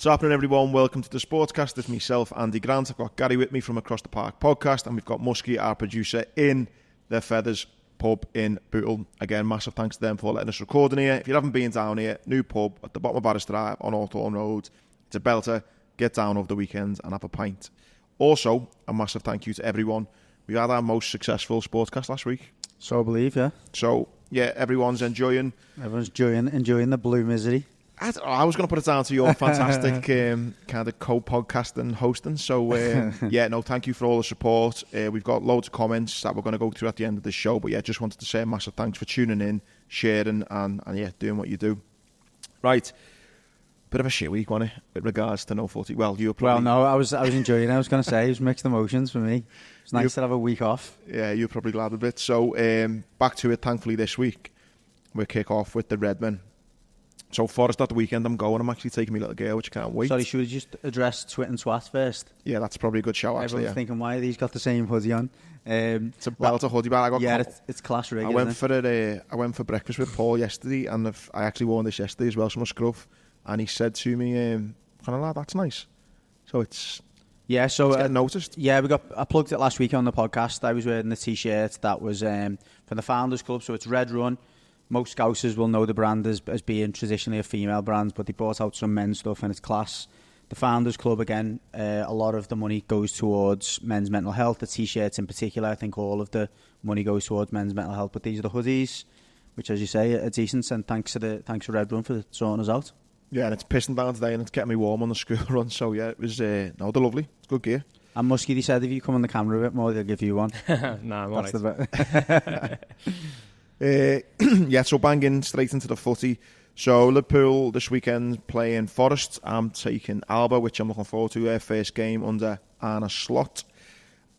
What's happening, everyone? Welcome to the Sportscast. It's myself, Andy Grant. I've got Gary with me from Across the Park podcast, and we've got Muskie, our producer, in the Feathers pub in Bootle. Again, massive thanks to them for letting us record in here. If you haven't been down here, new pub at the bottom of Barris Drive on Hawthorne Road. It's a belter. Get down over the weekend and have a pint. Also, a massive thank you to everyone. We had our most successful Sportscast last week. So I believe, yeah. So, yeah, everyone's enjoying. Everyone's enjoying the blue misery. I was going to put it down to your fantastic kind of co-podcast and hosting. So, thank you for all the support. We've got loads of comments that we're going to go through at the end of the show. But, yeah, just wanted to say a massive thanks for tuning in, sharing, and doing what you do. Right. Bit of a shit week, wasn't it, with regards to no footy? Well, you were probably... Well, no, I was enjoying it. I was going to say, it was mixed emotions for me. It's nice to have a week off. Yeah, you're probably glad with it. So, back to it, thankfully, this week. We'll kick off with the Redmen. So, Forest at the weekend, I'm going. I'm actually taking my little girl, which I can't wait. Sorry, should we just address Twit and Swat first? Yeah, that's probably a good show, actually. Everyone's thinking, why have these got the same hoodie on? It's a belter hoodie, but it's class rig, I went for breakfast with Paul yesterday, and I actually wore this yesterday as well, so my scruff. And he said to me, kind of, lad, that's nice. So it's getting noticed. Yeah, I plugged it last week on the podcast. I was wearing the T-shirt that was from the Founders Club, so it's Red Run. Most Scousers will know the brand as being traditionally a female brand, but they brought out some men's stuff and it's class. The Founders Club, again, a lot of the money goes towards men's mental health. The T-shirts in particular, I think all of the money goes towards men's mental health. But these are the hoodies, which, as you say, are decent. And thanks to Red Run for sorting us out. Yeah, and it's pissing down today and it's kept me warm on the school run. So, yeah, it was they're lovely. It's good gear. And Muskie, they said if you come on the camera a bit more, they'll give you one. Nah, I'm all right. So banging straight into the footy. So Liverpool this weekend playing Forest. I'm taking Alba, which I'm looking forward to. Their first game under Arne Slot.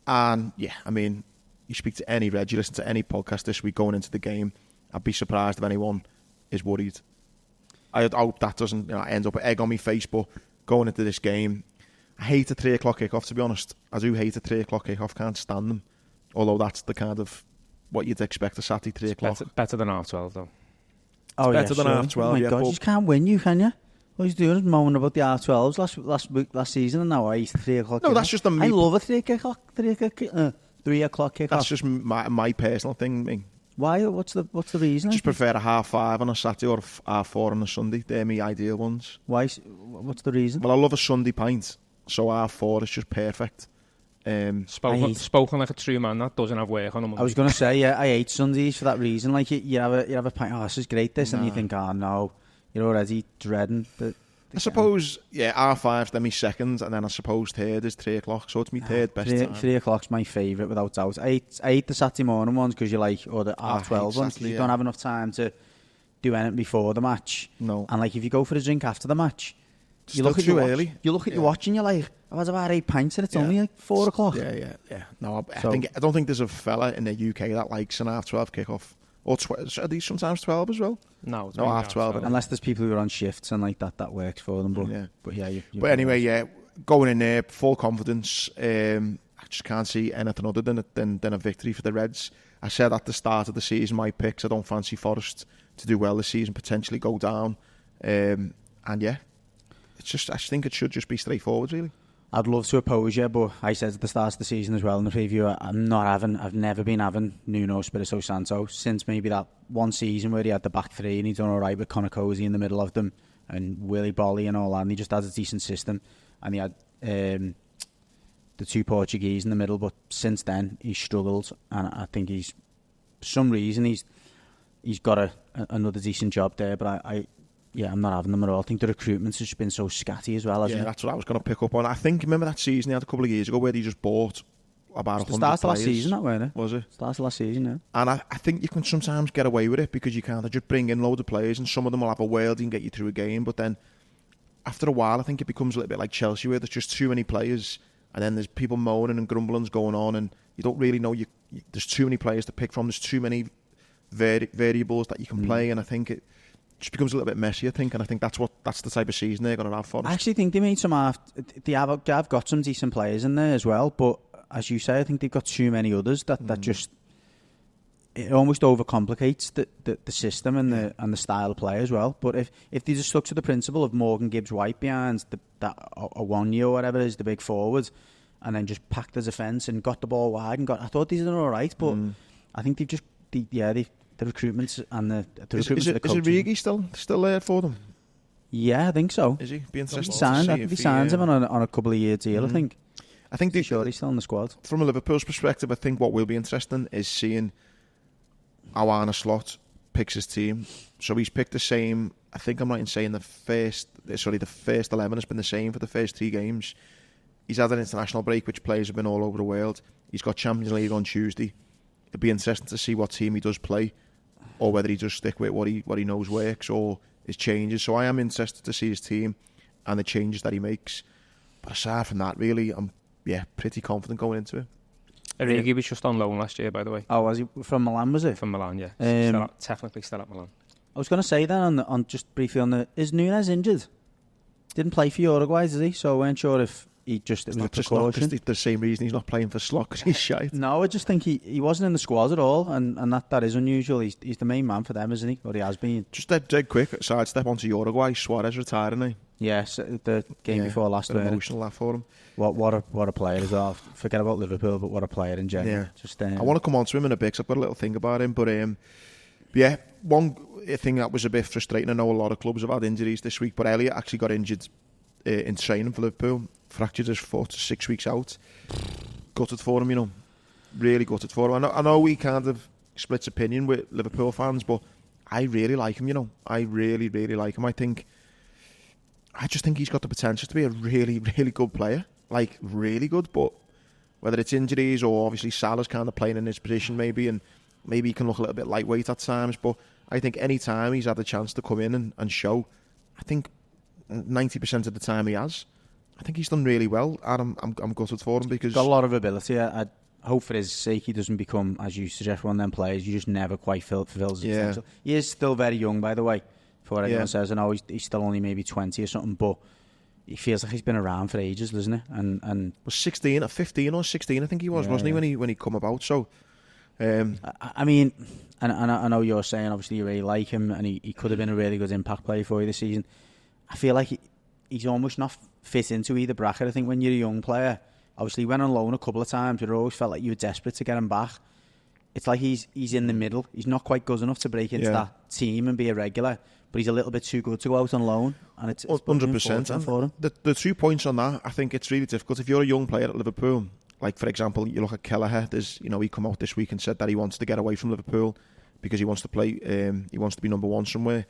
And yeah, I mean, you speak to any Red, you listen to any podcast this week going into the game, I'd be surprised if anyone is worried. I hope that doesn't end up an egg on my face, but going into this game, I hate a 3 o'clock kickoff, to be honest. I do hate a 3 o'clock kickoff, can't stand them. Although that's the kind of what you'd expect a Saturday 3 o'clock. Better than half 12, though. Oh, better than half 12. Oh my God, you just can't win, can you? All he's doing is moaning about the half 12s last season, and now I hate 3 o'clock. No, that's just I love a 3 o'clock kickoff. That's just my personal thing. Why? What's the reason? I just prefer a 5:30 on a Saturday or a 4 on a Sunday. They're my ideal ones. Why? What's the reason? Well, I love a Sunday pint, so 4:30 is just perfect. Spoken like a true man that doesn't have work on a Monday. I was going to say, yeah, I hate Sundays for that reason. Like you have a pint. Oh, this is great. And you think, oh no, you're already dreading the I suppose, 5:30's then my second, and then I suppose third is 3 o'clock, so it's my third best time. 3 o'clock's my favourite, without doubt. I hate the Saturday morning ones because you or the half 12 ones because you don't have enough time to do anything before the match. No. And if you go for a drink after the match, you look at your watch. You look at your watch and you're like, I've had about 8 pints and it's only 4 o'clock. Yeah. No, I don't think there's a fella in the UK that likes an half 12 kickoff. Or are these sometimes 12 as well? No, half 12. Unless there's people who are on shifts and that works for them. But anyway, going in there, full confidence. I just can't see anything other than a victory for the Reds. I said at the start of the season, my picks, I don't fancy Forest to do well this season, potentially go down. It's just, I think it should just be straightforward, really. I'd love to oppose you, but I said at the start of the season as well in the preview, I've never been having Nuno Espirito Santo since maybe that one season where he had the back three and he'd done alright with Conor Cozy in the middle of them and Willy Bolly and all that, and he just had a decent system, and he had the two Portuguese in the middle, but since then he's struggled, and I think for some reason he's got another decent job there, but I'm not having them at all. I think the recruitment's just been so scatty as well, hasn't it? That's what I was going to pick up on. I think, remember that season he had a couple of years ago where he just bought about 100 players? Start of last season, that wasn't it? Was it? Start of last season, yeah. And I think you can sometimes get away with it because you can't just bring in loads of players and some of them will have a world and get you through a game, but then after a while I think it becomes a little bit like Chelsea where there's just too many players and then there's people moaning and grumbling's going on and you don't really know, there's too many players to pick from, there's too many variables that you can play, and I think it just becomes a little bit messy, I think, and I think that's the type of season they're going to have for us. I actually think they made they have got some decent players in there as well, but as you say, I think they've got too many others that just it almost overcomplicates the system and the style of play as well. But if they just stuck to the principle of Morgan Gibbs-White behind that Awoniyi or whatever is the big forward, and then just packed the defence and got the ball wide I thought these are all right, but I think they've just the recruitments and the recruitment of the coaches. Is Origi still there for them? Yeah, I think so. Is he? Be interesting. He signed him on a couple of year deal, I think. I think he's still in the squad. From a Liverpool's perspective, I think what will be interesting is seeing how Arne Slot picks his team. So he's picked the same. I think I'm right in saying the first 11 has been the same for the first 3 games. He's had an international break, which players have been all over the world. He's got Champions League on Tuesday. It'd be interesting to see what team he does play, or whether he just stick with what he knows works, or his changes. So I am interested to see his team and the changes that he makes. But aside from that, really, I'm pretty confident going into it. Origi was just on loan last year, by the way. Oh, was he from Milan? Was it from Milan? Yeah, technically still at Milan. I was going to say that on just briefly is Núñez injured? Didn't play for Uruguay, did he? So I weren't sure if it was a precaution. The same reason he's not playing for Slot, because he's shite. No, I just think he wasn't in the squad at all, and that is unusual. He's the main man for them, isn't he? Or he has been. Just dead quick sidestep onto Uruguay. Suarez retiring, eh? Yes, the game before last. Emotional that for him. What a player as well. Forget about Liverpool, but what a player in general. Yeah. Just I want to come on to him in a bit, 'cause I've got a little thing about him, but one thing that was a bit frustrating. I know a lot of clubs have had injuries this week, but Elliott actually got injured in training for Liverpool. Fractured his foot, 6 weeks out. Gutted for him, really gutted for him. I know he kind of splits opinion with Liverpool fans, but I really like him. I really, really like him. I just think he's got the potential to be a really, really good player. Like, really good, but whether it's injuries or obviously Salah's kind of playing in his position maybe, and maybe he can look a little bit lightweight at times, but I think any time he's had the chance to come in and show, I think 90% of the time he has. I think he's done really well, and I'm gutted for him because... Got a lot of ability. I hope for his sake he doesn't become, as you suggest, one of them players you just never quite fulfills his potential. He is still very young, by the way, for what anyone says. I know he's still only maybe 20 or something, but he feels like he's been around for ages, doesn't he? And was 15 or 16, I think he was, wasn't he, when he come about? So, I mean, and I know you're saying obviously you really like him, and he could have been a really good impact player for you this season. I feel like he's almost not fit into either bracket. I think when you're a young player, obviously he went on loan a couple of times, but it always felt like you were desperate to get him back. It's like he's in the middle. He's not quite good enough to break into that team and be a regular, but he's a little bit too good to go out on loan, and it's 100%. for him. The 2 points on that, I think it's really difficult. If you're a young player at Liverpool, like for example, you look at Kelleher. He come out this week and said that he wants to get away from Liverpool because he wants to play. He wants to be number one somewhere.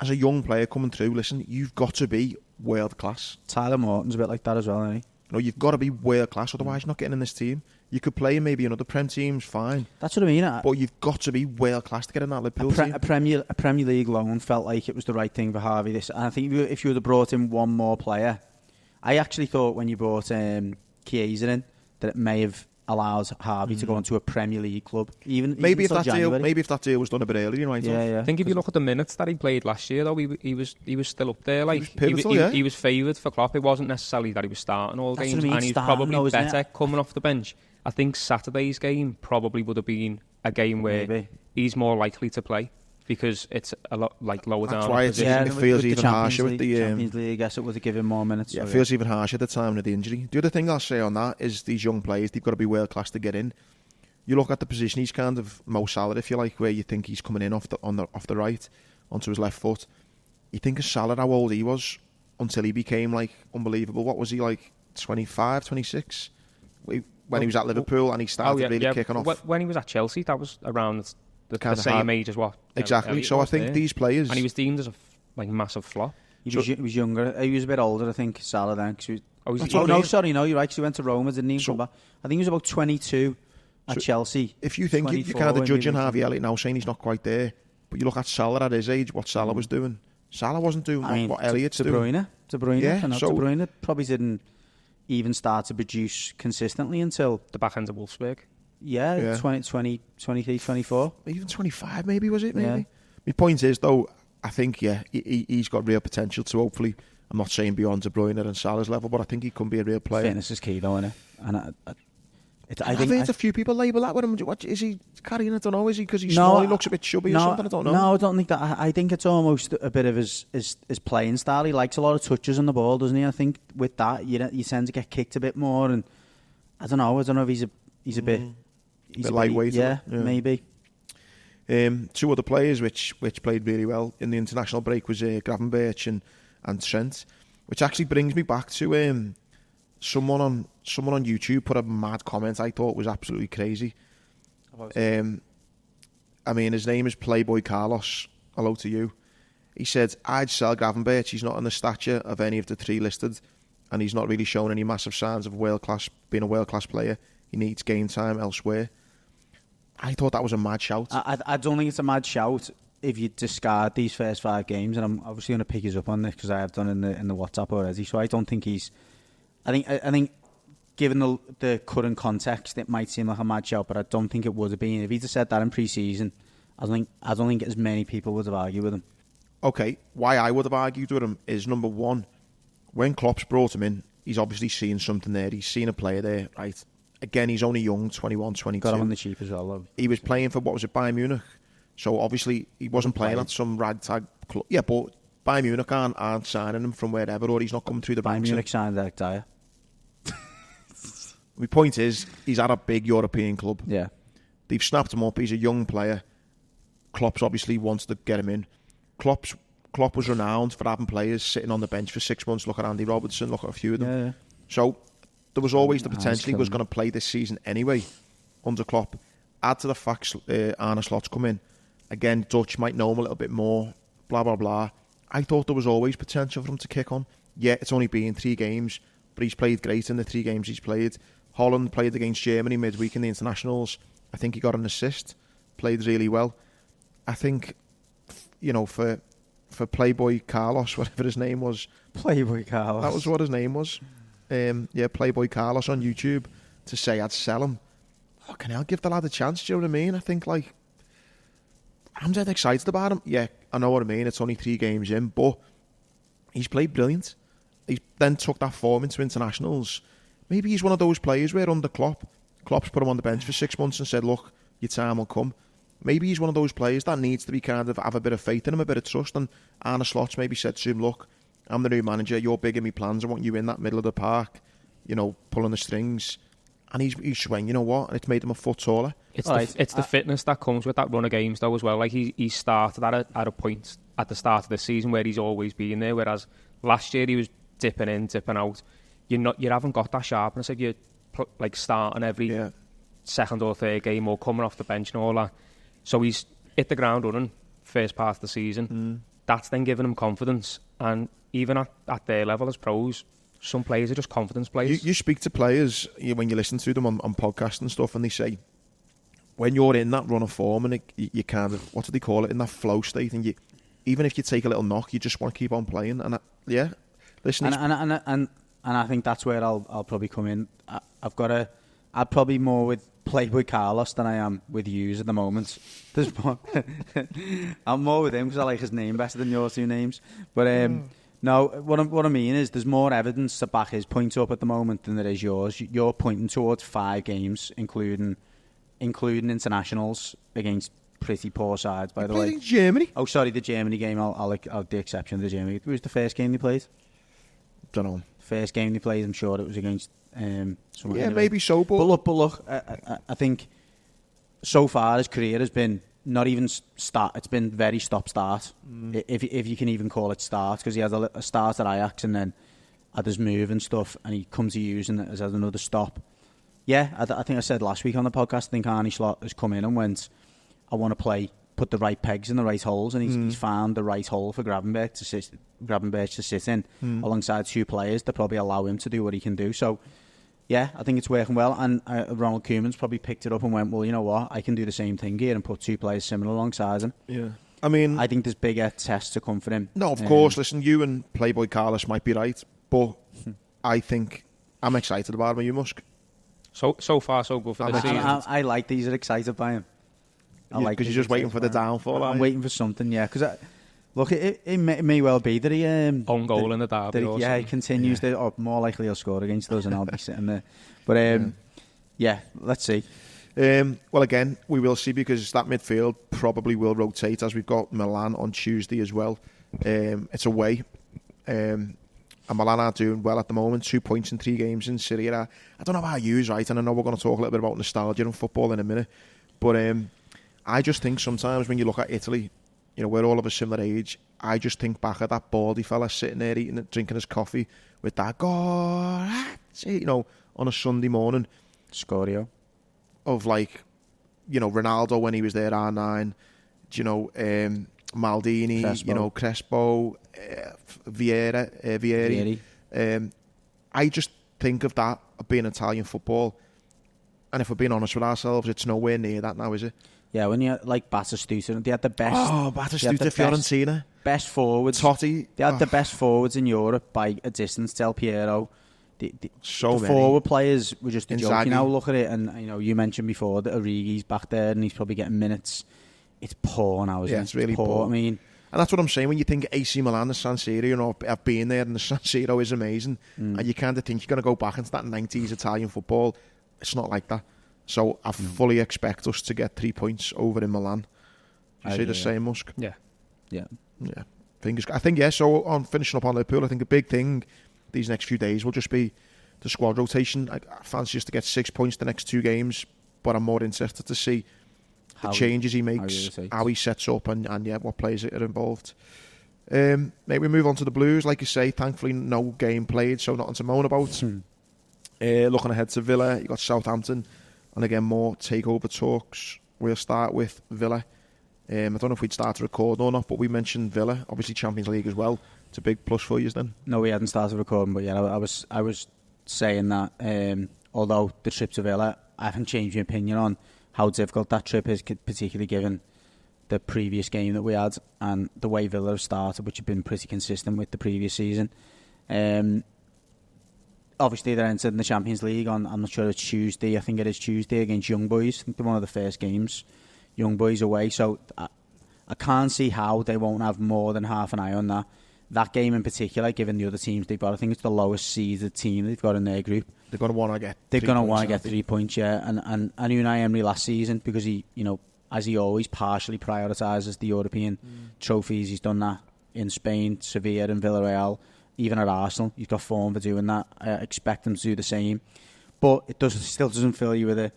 As a young player coming through, listen, you've got to be world class. Tyler Morton's a bit like that as well, isn't he? You've got to be world class, otherwise you're not getting in this team. You could play maybe in other Prem teams, fine. That's what I mean. But you've got to be world class to get in that Liverpool team. A Premier League loan felt like it was the right thing for Harvey. And I think if you would have brought in one more player, I actually thought when you brought Chiesa in that it may have allowed Harvey to go into a Premier League club. Maybe if that deal was done a bit earlier, I think if you look at the minutes that he played last year, though, he was still up there. Like he was favoured for Klopp. It wasn't necessarily that he was starting all games, and he's probably better coming off the bench. I think Saturday's game probably would have been a game where he's more likely to play, because it's a lot like lower down. That's why it feels even harsher with the Champions League. I guess it would have given more minutes. Yeah, it feels even harsher at the time of the injury. The other thing I'll say on that is these young players, they've got to be world class to get in. You look at the position, he's kind of Mo Salah, if you like, where you think he's coming in off the right onto his left foot. You think of Salah, how old he was until he became like unbelievable. What was he, like 25, 26? When he was at Liverpool and he started kicking off. When he was at Chelsea, that was around the same age as what. Exactly. So I think these players, and he was deemed as a massive flop. He was younger. He was a bit older, I think, Salah then. You're right. 'Cause he went to Roma, didn't he? So, I think he was about 22 at Chelsea. If you think you're kind of judging Harvey Elliott now, saying he's not quite there, but you look at Salah at his age, what Salah was doing. Salah wasn't doing what Elliott's doing. De Bruyne. De Bruyne probably didn't even start to produce consistently until the back end of Wolfsburg. 23, 24. Even 25 maybe, was it? Maybe. Yeah. My point is, though, I think, he's got real potential to hopefully, I'm not saying beyond De Bruyne and Salah's level, but I think he can be a real player. Fitness is key, though, isn't it? And I think a few people label that with him. What is he carrying? I don't know. Is he because he's small? He looks a bit chubby or something. I don't know. No, I don't think that. I think it's almost a bit of his playing style. He likes a lot of touches on the ball, doesn't he? I think with that, you tend to get kicked a bit more, and I don't know if he's a bit lightweight. Yeah, maybe. Two other players which played really well in the international break was Gravenberch and Trent, which actually brings me back to someone on YouTube put a mad comment I thought was absolutely crazy. I mean, his name is Playboy Carlos. Hello to you. He said, I'd sell Gravenberch. He's not in the stature of any of the three listed, and he's not really shown any massive signs of being a world-class player. He needs game time elsewhere. I thought that was a mad shout. I don't think it's a mad shout if you discard these first 5 games, and I'm obviously going to pick us up on this because I have done in the WhatsApp already. So I don't think he's. I think given the current context, it might seem like a mad shout, but I don't think it would have been if he'd have said that in pre-season. I don't think as many people would have argued with him. Okay, why I would have argued with him is number one, when Klopp's brought him in, he's obviously seen something there. He's seen a player there, right? Again, he's only young, 21, 22. Got him on the cheap as well, though. He was playing for, what was it, Bayern Munich? So obviously, he wasn't playing at some ragtag club. Yeah, but Bayern Munich aren't signing him from wherever, or he's not coming through the ranks. Bayern Munich signed Eric Dyer. My point is, he's at a big European club. Yeah. They've snapped him up. He's a young player. Klopp's obviously wants to get him in. Klopp was renowned for having players sitting on the bench for 6 months. Look at Andy Robertson, look at a few of them. Yeah. So there was always the potential he was going to play this season anyway under Klopp. Add to the fact Arne Slot's come in. Again, Dutch might know him a little bit more, blah, blah, blah. I thought there was always potential for him to kick on. Yeah, it's only been 3 games, but he's played great in the 3 games he's played. Holland played against Germany midweek in the internationals. I think he got an assist, played really well. I think, for Playboy Carlos, whatever his name was. Playboy Carlos. That was what his name was. Playboy Carlos on YouTube, to say I'd sell him. Fucking hell, give the lad a chance, do you know what I mean? I think, I'm dead excited about him. Yeah, I know what I mean. It's only 3 games in, but he's played brilliant. He then took that form into internationals. Maybe he's one of those players where under Klopp's put him on the bench for 6 months and said, look, your time will come. Maybe he's one of those players that needs to be kind of have a bit of faith in him, a bit of trust. And Arne Slot's maybe said to him, look, I'm the new manager, you're big in me plans, I want you in that middle of the park, pulling the strings. And he's swung, you know what? It's made him a foot taller. It's the fitness that comes with that run of games, though, as well. Like, he started at a point at the start of the season where he's always been there, whereas last year he was dipping in, dipping out. You haven't got that sharpness if you're starting every second or third game or coming off the bench and all that. So he's hit the ground running first part of the season. That's then giving him confidence. And even at their level as pros, some players are just confidence players. You speak to players when you listen to them on podcasts and stuff, and they say when you're in that run of form and you kind of, what do they call it, in that flow state, and even if you take a little knock, you just want to keep on playing. And listen, and I think that's where I'll probably come in. I'd probably more with Playboy Carlos than I am with yous at the moment. There's more. I'm more with him because I like his name better than your 2 names. But no, what I mean is there's more evidence to back his point up at the moment than there is yours. You're pointing towards 5 games, including internationals against pretty poor sides, by the way. Germany? Oh, sorry, the Germany game. I'll the exception of the Germany. It was the first game they played. Don't know. First game they played, I'm sure it was against. Maybe so. But look, I think so far his career has been not even start. It's been very stop-start, if you can even call it start, because he had a start at Ajax and then had his move and stuff, and he comes to use and has had another stop. Yeah, I think I said last week on the podcast, I think Arne Slot has come in and went, I want to put the right pegs in the right holes, and he's found the right hole for Gravenberch to sit in alongside 2 players that probably allow him to do what he can do. So, yeah, I think it's working well, and Ronald Koeman's probably picked it up and went, well, you know what, I can do the same thing here and put 2 players similar alongside him. Yeah. I mean, I think there's bigger tests to come for him. No, of course. Listen, you and Playboy Carlos might be right, but I think I'm excited about him. You, Musk? So far, so good for the season. I like these. Are excited by him. Because you're just waiting for the downfall. I'm waiting for something, yeah. Because look, it may well be that he own goal in the derby. He continues to, or more likely he'll score against us, and I'll be sitting there. But Yeah, let's see. Well, again, we will see, because that midfield probably will rotate, as we've got Milan on Tuesday as well. It's away. And Milan are doing well at the moment. 2 points in 3 games in Serie A. I don't know how you use, right? And I know we're going to talk a little bit about nostalgia and football in a minute. But I just think sometimes when you look at Italy, you know, we're all of a similar age. I just think back at that baldy fella sitting there drinking his coffee with that you know, on a Sunday morning. Scorio. Of, like, you know, Ronaldo when he was there, R9, you know, Maldini, Crespo. You know, Crespo, Vieri. I just think of that being Italian football, and if we're being honest with ourselves, it's nowhere near that now, is it? Yeah, when you like Batistuta, they had the best. Oh, Batistuta, Fiorentina, best forwards. Totti, they had the best forwards in Europe by a distance. Del Piero. The many forward players were just a joke. You know, look at it, and you know, you mentioned before that Origi's back there, and he's probably getting minutes. It's poor now, isn't it? It's really poor. I mean, and that's what I'm saying. When you think AC Milan, the San Siro, you know, I've been there, and the San Siro is amazing, and you kind of think you're going to go back into that 90s Italian football. It's not like that. So I fully expect us to get 3 points over in Milan. You say the same, Musk? Yeah. I think, yeah. So on finishing up on Liverpool, I think a big thing these next few days will just be the squad rotation. I fancy us to get 6 points the next 2 games, but I'm more interested to see the changes he makes, how he sets up, and what players are involved. Maybe we move on to the Blues. Like you say, thankfully no game played, so nothing to moan about. Looking ahead to Villa, you got Southampton, and again more takeover talks. We'll start with Villa. I don't know if we'd start to record or not, but we mentioned Villa, obviously Champions League as well. It's a big plus for you then. No, we hadn't started recording, but yeah, I was saying that although the trip to Villa, I haven't changed my opinion on how difficult that trip is, particularly given the previous game that we had and the way Villa have started, which have been pretty consistent with the previous season. Obviously, they're entering the Champions League on, I'm not sure it's Tuesday, I think it is Tuesday against Young Boys. I think they're one of the first games, Young Boys away, so I can't see how they won't have more than half an eye on that game in particular, given the other teams they've got. I think it's the lowest seeded team they've got in their group. They're going to want to get. They're going to want to get 3 points, yeah. And Unai Emery last season, because he, you know, as he always partially prioritises the European trophies, he's done that in Spain, Sevilla, and Villarreal. Even at Arsenal, he's got form for doing that. I expect him to do the same, but it still doesn't fill you with a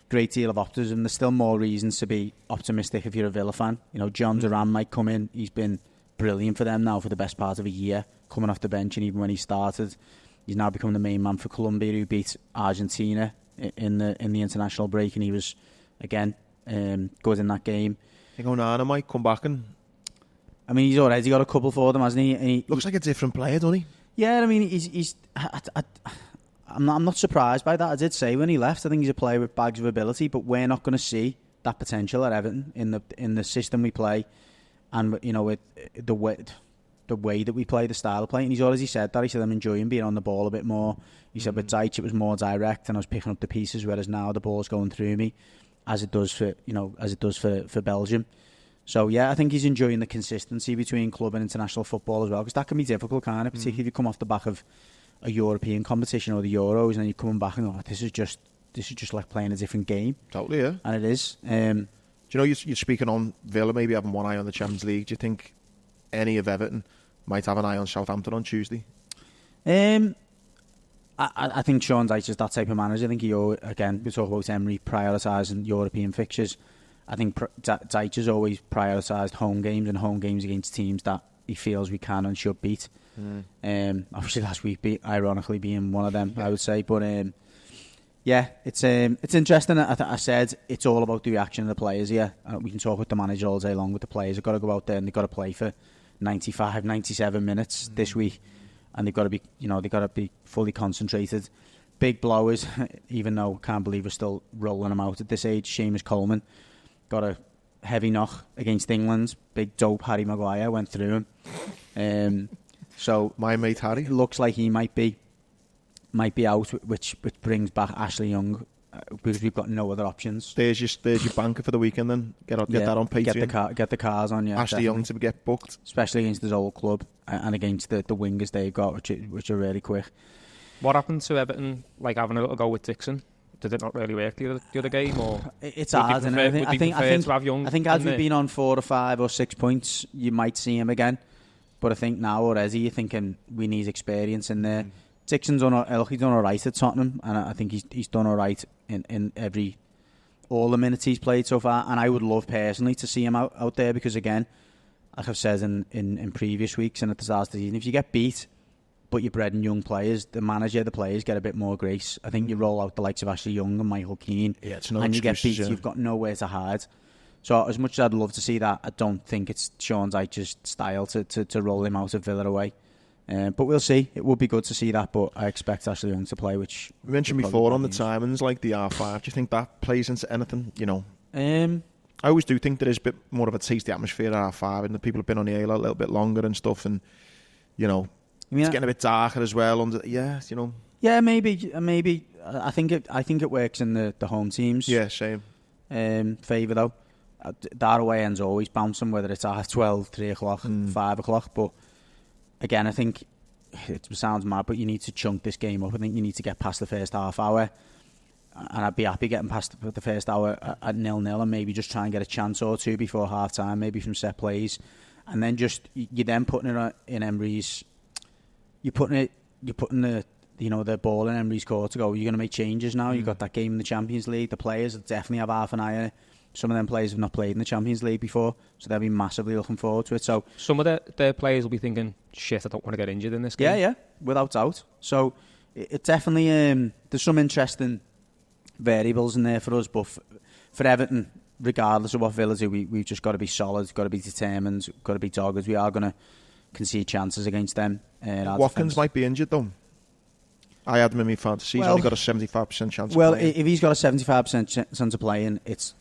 great deal of optimism. There's still more reasons to be optimistic if you're a Villa fan. You know, John Duran might come in. He's been brilliant for them now for the best part of a year, coming off the bench, and even when he started, he's now become the main man for Colombia, who beat Argentina in the international break, and he was again good in that game. I think Onana might come back, and I mean, he's already got a couple for them, hasn't he? And he looks like a different player, doesn't he? Yeah, I mean, I'm not surprised by that. I did say when he left, I think he's a player with bags of ability, but we're not going to see that potential at Everton in the system we play, and you know, with the way that we play, the style of play. And he's already said that. He said I'm enjoying being on the ball a bit more. He said with Ziyech it was more direct, and I was picking up the pieces, whereas now the ball's going through me, as it does for Belgium. So yeah, I think he's enjoying the consistency between club and international football as well, because that can be difficult, can't it? Particularly if you come off the back of a European competition or the Euros, and then you're coming back and this is just like playing a different game. Totally, yeah. And it is. Do you know, you're speaking on Villa maybe having one eye on the Champions League. Do you think any of Everton might have an eye on Southampton on Tuesday? I think Sean Dyche is that type of manager. I think again, we talk about Emery prioritising European fixtures. I think Dyche has always prioritised home games and home games against teams that he feels we can and should beat. Obviously last week ironically being one of them, I would say. But yeah, it's interesting. I said it's all about the reaction of the players here. We can talk with the manager all day long, but the players have got to go out there and they've got to play for 95, 97 minutes this week, and they've got to be fully concentrated. Big blowers, even though I can't believe we're still rolling them out at this age. Seamus Coleman got a heavy knock against England. Big dope Harry Maguire went through him. So my mate Harry, it looks like he might be out, which brings back Ashley Young, because we've got no other options. There's your banker for the weekend then. Get that on Patreon. Get the cars on, yeah. Ashley Young to get booked, especially against his old club and against the wingers they've got, which are really quick. What happened to Everton, like having a little go with Dixon? did it not really work the other game? Or it's hard, and I think as we've been on 4 or 5 or 6 points, you might see him again. But I think now already you're thinking we need experience in there. Dixon's done all right at Tottenham, and I think he's done all right in all the minutes he's played so far. And I would love personally to see him out there, because again, like I've said in previous weeks and at the start of the season, if you get beat but you're bred in young players, the manager, the players get a bit more grace. I think you roll out the likes of Ashley Young and Michael Keane, and you get beat, you've got nowhere to hide. So as much as I'd love to see that, I don't think it's Sean Dyche's style to roll him out of Villa away. But we'll see. It would be good to see that, but I expect Ashley Young to play, which... We mentioned before on the timings, like the R5. Do you think that plays into anything, you know? I always do think there is a bit more of a tasty atmosphere at R5, and the people have been on the air a little bit longer and stuff, and, you know, it's getting a bit darker as well. Yeah, you know. Yeah, maybe. I think it works in the home teams. Yeah, same. Favour, though. That away end's always bouncing, whether it's 12, 3 o'clock, 5 o'clock, but... Again, I think it sounds mad, but you need to chunk this game up. I think you need to get past the first half hour, and I'd be happy getting past the first hour at 0-0, and maybe just try and get a chance or two before half time, maybe from set plays, and then you're then putting it in Emery's. You're putting the ball in Emery's court to go. You're going to make changes now. You've got that game in the Champions League. The players definitely have half an eye on it. Some of them players have not played in the Champions League before, so they'll be massively looking forward to it. So some of their players will be thinking, shit, I don't want to get injured in this game. Yeah, without doubt. So it definitely, there's some interesting variables in there for us, but for Everton, regardless of what Villa do, we've just got to be solid, got to be determined, got to be dogged. We are going to concede chances against them. Watkins might be injured though. I had him in my fantasy. He's only got a 75% chance. Well, if he's got a 75% chance of playing, it's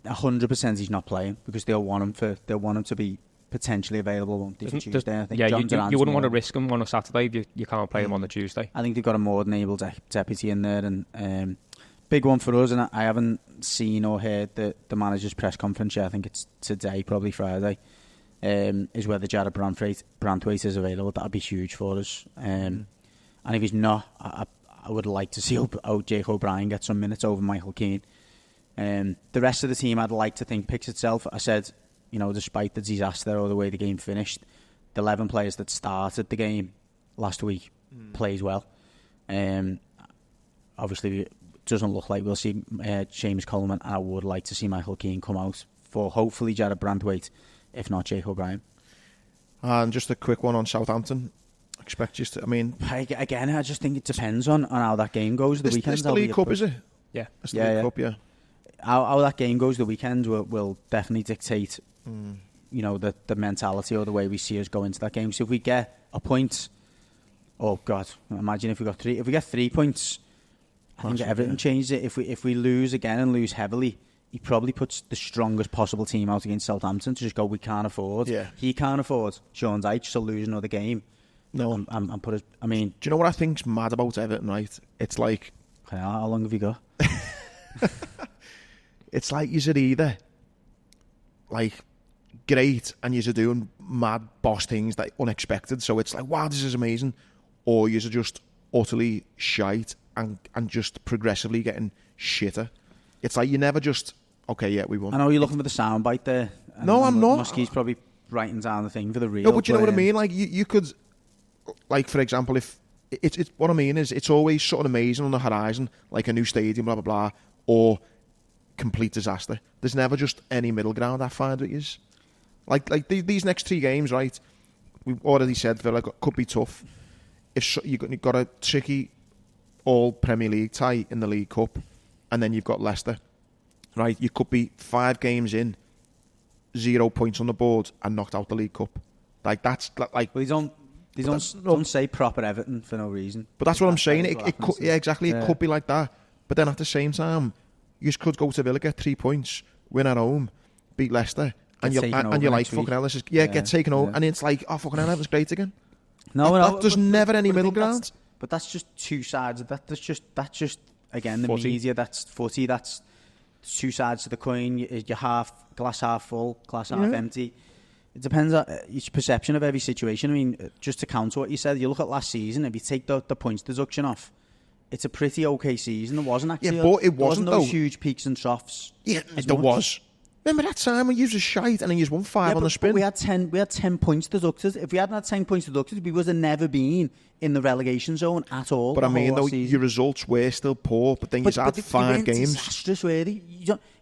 100% he's not playing, because they'll want him to be potentially available on Tuesday. I think you wouldn't want to risk him on a Saturday if you can't play him on the Tuesday. I think they've got a more than able deputy in there, and big one for us. And I haven't seen or heard the manager's press conference yet. I think it's today, probably Friday. Is whether Jared Brandtwaite is available. That'd be huge for us. And if he's not, I would like to see how Jake O'Brien gets some minutes over Michael Keane. The rest of the team, I'd like to think, picks itself. I said, despite the disaster or the way the game finished, the 11 players that started the game last week plays well. Obviously, it doesn't look like we'll see Seamus Coleman, and I would like to see Michael Keane come out for hopefully Jared Brandtwaite, if not Jake O'Brien. And just a quick one on Southampton. Expect just again, I just think it depends on how that game goes. The weekend, it's the League Cup, is it? Yeah, it's the League Cup. Yeah. How that game goes the weekend will definitely dictate, the mentality or the way we see us go into that game. So if we get a point, oh God, imagine if we got 3. If we get 3 points, I think everything changes it. If we lose again and lose heavily, he probably puts the strongest possible team out against Southampton to just go, we can't afford. Yeah. He can't afford Sean Dyche to lose another game. No, do you know what I think's mad about Everton? Right, it's like, how long have you got? It's like you're either like great and you're doing mad boss things that unexpected. So it's like, wow, this is amazing, or you're just utterly shite and just progressively getting shitter. It's like you never just we won. I know you're looking for the soundbite there. No, I'm not. Muskie's probably writing down the thing for the real. No, but you know what I mean. Like you could. Like, for example, if it's what I mean is it's always something amazing on the horizon, like a new stadium, blah, blah, blah, or complete disaster. There's never just any middle ground, I find it is. Like these next 3 games, right, we've already said Villa could be tough. If you've got a tricky all-Premier League tie in the League Cup, and then you've got Leicester, right, you could be 5 games in, 0 points on the board, and knocked out the League Cup. Like, that's like... Well, They don't say proper Everton for no reason. But that's what I'm saying. It could, exactly. It could be like that. But then at the same time, you just could go to Villa, get 3 points, win at home, beat Leicester, and you're like, fucking hell, this is get taken over, and it's like, oh fucking hell, that was great again. No, there's never any middle ground. But that's just two sides of that. That's just again the media. That's footy. That's 2 sides of the coin. You're glass half full, glass half empty. It depends on each perception of every situation. I mean, just to counter what you said, you look at last season, if you take the points deduction off, it's a pretty okay season. It wasn't actually. Yeah, but it wasn't those huge peaks and troughs. Yeah, there was. Remember that time when you was a shite and then you won 5 on the spin? But we had 10 points deducted. If we hadn't had 10 points deducted, we would have never been in the relegation zone at all. But I mean, though, your results were still poor, but then you had 5 games. Disastrous, really.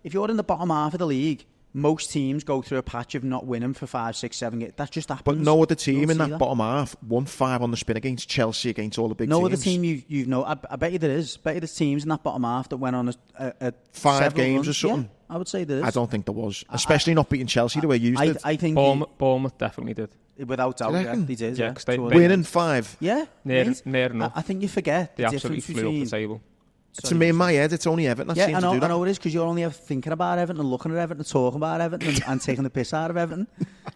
If you're in the bottom half of the league, most teams go through a patch of not winning for 5, 6, 7 games. That just happens. But no other team in that bottom half won 5 on the spin against Chelsea, against all the big teams. No other team you know. I bet you there is. I bet you there's teams in that bottom half that went on a 5 games or something. Yeah, I would say there is. I don't think there was. Especially not beating Chelsea the way you did. I think Bournemouth definitely did. Without doubt, yeah, they did. Yeah, winning 5. Yeah, near enough. I think you forget they absolutely flew up the table. To me, in my head, it's only Everton. I know it is, because you're only ever thinking about Everton and looking at Everton and talking about Everton and taking the piss out of Everton.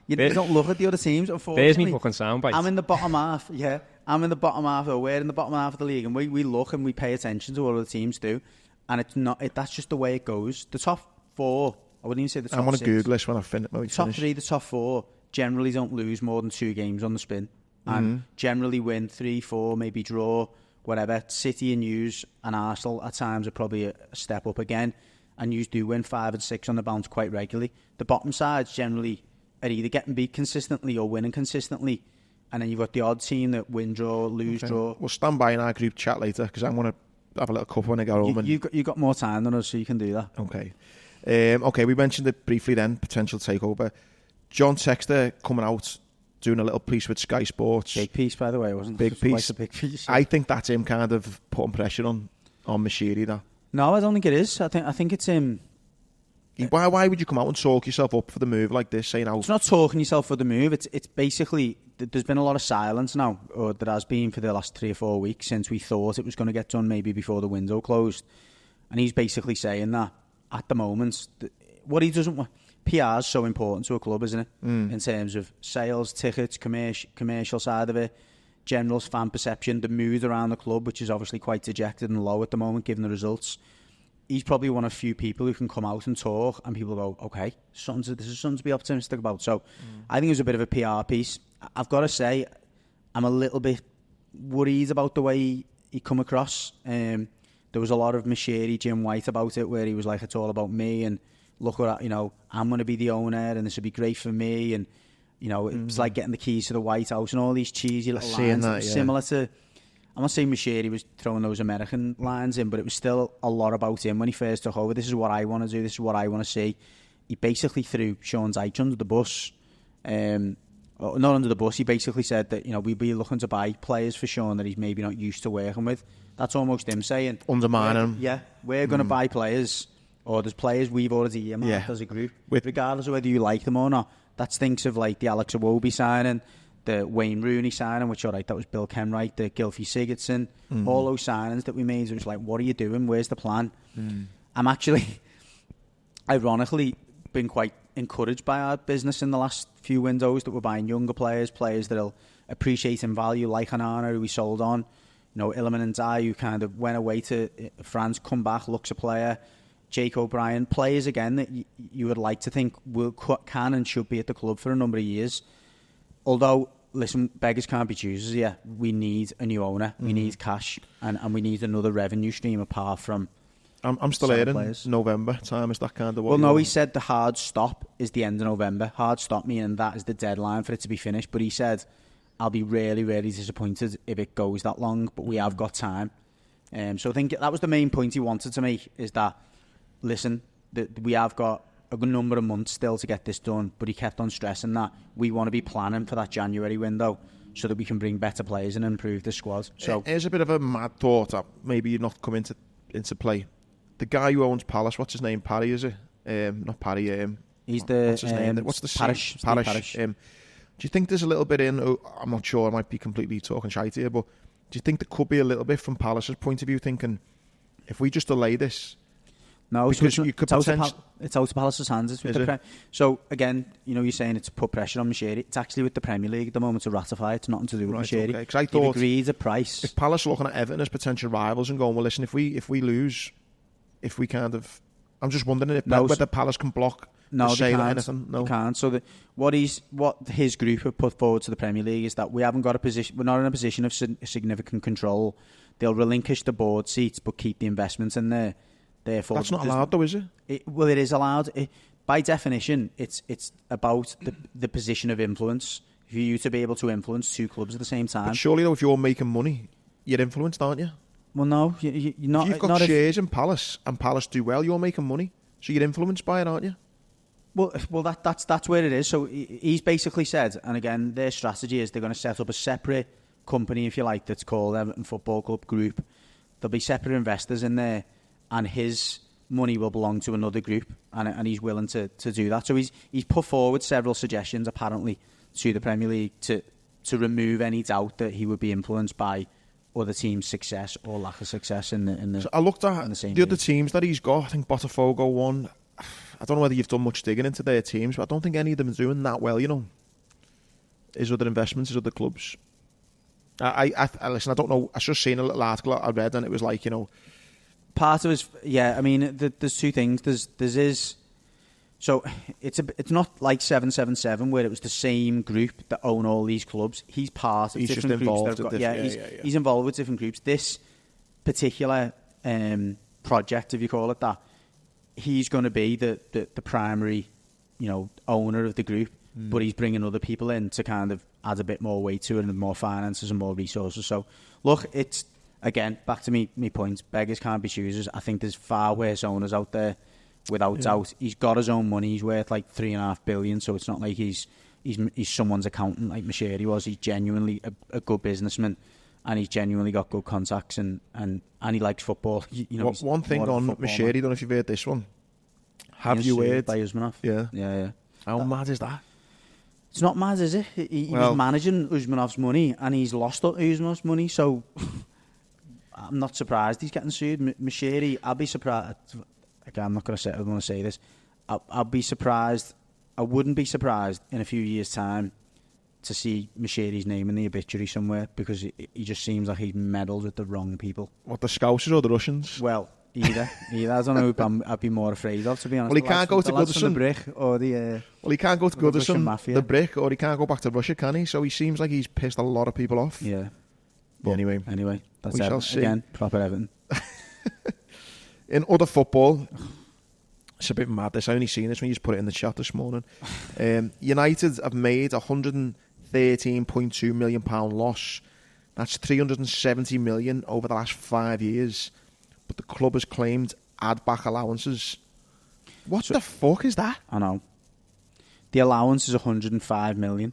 You don't look at the other teams, unfortunately. There's me fucking soundbite. I'm in the bottom half, yeah. I'm in the bottom half, or we're in the bottom half of the league, and we look and we pay attention to what other teams do, and it's not. That's just the way it goes. The top 4, I wouldn't even say the top 6. I'm going to Google this when I finish. The top 3, the top 4, generally don't lose more than 2 games on the spin, and generally win 3, 4, maybe draw. Whatever. City and News and Arsenal at times are probably a step up again, and News do win 5 and 6 on the bounce quite regularly. The bottom sides generally are either getting beat consistently or winning consistently, and then you've got the odd team that win, draw, lose, draw. We'll stand by in our group chat later, because I'm going to have a little cup when I get home. You got more time than us, so you can do that. Okay. Okay, we mentioned it briefly then, potential takeover. John Textor coming out, doing a little piece with Sky Sports. Big piece, by the way, wasn't it? Big piece. A big piece. I think that's him kind of putting pressure on Moshiri now. No, I don't think it is. I think it's him. Why would you come out and talk yourself up for the move like this? Saying it's not talking yourself for the move. It's basically, there's been a lot of silence now, or there has been for the last 3 or 4 weeks since we thought it was going to get done maybe before the window closed. And he's basically saying that at the moment, what he doesn't want. PR is so important to a club, isn't it? In terms of sales, tickets, commercial side of it, general's fan perception, the mood around the club, which is obviously quite dejected and low at the moment, given the results. He's probably one of few people who can come out and talk, and people go, okay, this is something to be optimistic about. So I think it was a bit of a PR piece. I've got to say, I'm a little bit worried about the way he come across. There was a lot of Moshiri, Jim White about it, where he was like, it's all about me, and look at, I'm going to be the owner and this would be great for me, and it's like getting the keys to the White House and all these cheesy little lines that, similar to, I'm not saying Moshiri was throwing those American lines in, but it was still a lot about him when he first took over. This is what I want to do, this is what I want to see. He basically threw Sean Dyche under the bus, not under the bus, he basically said that we'd be looking to buy players for Sean that he's maybe not used to working with. That's almost him saying, undermine him. Yeah, we're going to buy players, or there's players we've already earmarked as a group, regardless of whether you like them or not. That stinks of like the Alex Iwobi signing, the Wayne Rooney signing, which, all right, that was Bill Kenwright, the Gylfi Sigurdsson, all those signings that we made. It was like, what are you doing? Where's the plan? I'm actually, ironically, been quite encouraged by our business in the last few windows, that we're buying younger players that'll appreciate in value, like Onana, who we sold on, Iliman and Dye, who kind of went away to France, come back, looks a player. Jake O'Brien, players again that you would like to think can and should be at the club for a number of years. Although, listen, beggars can't be choosers here. We need a new owner, we need cash, and we need another revenue stream apart from. I'm still hearing November time. Is that kind of what? Well, no, he said the hard stop is the end of November. Hard stop meaning that is the deadline for it to be finished. But he said, I'll be really, really disappointed if it goes that long, but we have got time. So I think that was the main point he wanted to make, is that, listen, we have got a good number of months still to get this done, but he kept on stressing that we want to be planning for that January window so that we can bring better players and improve the squad. So here's a bit of a mad thought that maybe you're not come into play. The guy who owns Palace, what's his name? Parry, is it? Not Parry. He's the what's his name? What's the Parish? Parish. Do you think there's a little bit in? I'm not sure. I might be completely talking shite here, but do you think there could be a little bit from Palace's point of view, thinking if we just delay this? No, because it's out of Palace's hands. It's with so again, you're saying it's put pressure on Moshiri. It's actually with the Premier League at the moment to ratify. It's nothing to do with Moshiri. Okay. 'Cause I thought he agreed a price. If Palace are looking at Everton as potential rivals and going, well, listen, if we lose, if we kind of, I'm just wondering whether Palace can block. No, they can't. Anything. No, they can't. So what his group have put forward to the Premier League is that we haven't got a position. We're not in a position of significant control. they'll relinquish the board seats but keep the investments in there. Therefore, that's not allowed, though, is it? Well, it is allowed. By definition, it's about the position of influence. For you to be able to influence two clubs at the same time. But surely, though, if you're making money, you're influenced, aren't you? Well, no, you're not. If you've got shares in Palace, and Palace do well, you're making money. So you're influenced by it, aren't you? Well, that's where it is. So he's basically said, and again, their strategy is they're going to set up a separate company, if you like, that's called Everton Football Club Group. There'll be separate investors in there, and his money will belong to another group, and he's willing to do that. So he's put forward several suggestions, apparently, to the Premier League to remove any doubt that he would be influenced by other teams' success or lack of success in the. So I looked at the other teams that he's got. I think Botafogo won. I don't know whether you've done much digging into their teams, but I don't think any of them are doing that well, you know. His other investments, his other clubs. I listen, I don't know. I just seen a little article I read, and it was like, you know. Part of his, I mean, there's two things. So it's not like 777 where it was the same group that own all these clubs. He's part of different groups. He's involved with different groups. This particular project, if you call it that, he's going to be the primary, you know, owner of the group, but he's bringing other people in to kind of add a bit more weight to it and more finances and more resources. So, look, it's, again, back to me point, beggars can't be choosers. I think there's far worse owners out there, without doubt. He's got his own money. He's worth like $3.5 billion, so it's not like he's someone's accountant like Mashiri was. He's genuinely a good businessman, and he's genuinely got good contacts, and he likes football. You know, one thing on Mashiri, I don't know if you've heard this one. Have you heard? By Usmanov? Yeah. How mad is that? It's not mad, is it? He was managing Usmanov's money, and he's lost Usmanov's money, so I'm not surprised he's getting sued. Mashiri, I'll be surprised. Again, I'm not going to say. I don't want to say this. I'll be surprised. I wouldn't be surprised in a few years' time to see Mashiri's name in the obituary somewhere, because he just seems like he's meddled with the wrong people. What, the Scousers or the Russians? Well, either. I don't know who I'd be more afraid of, to be honest. Well, he can't go to Goodison. The Brick or the. Well, he can't go to Goodison, the Brick, or he can't go back to Russia, can he? So he seems like he's pissed a lot of people off. Yeah. But anyway, that's Everton. Again, proper Everton. In other football, it's a bit mad this. I only seen this when you just put it in the chat this morning. United have made £113.2 million loss. That's $370 million over the last 5 years. But the club has claimed add-back allowances. What the fuck is that? I know. The allowance is $105 million.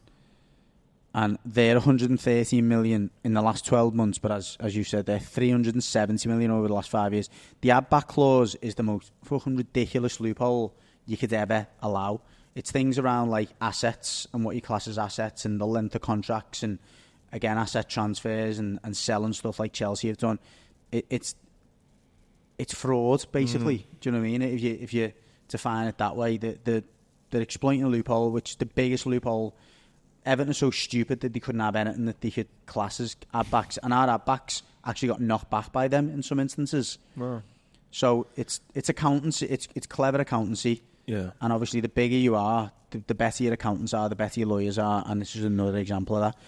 And they're $113 million in the last 12 months, but as you said, they're $370 million over the last 5 years. The add-back clause is the most fucking ridiculous loophole you could ever allow. It's things around like assets and what you class as assets and the length of contracts and, again, asset transfers and selling stuff like Chelsea have done. It's fraud, basically. Do you know what I mean? If you define it that way, they're exploiting a loophole, which is the biggest loophole. Everton are so stupid that they couldn't have anything that they could class as add-backs, and our add-backs actually got knocked back by them in some instances. Wow. So it's accountancy, it's clever accountancy. Yeah. And obviously, the bigger you are, the better your accountants are, the better your lawyers are, and this is another example of that.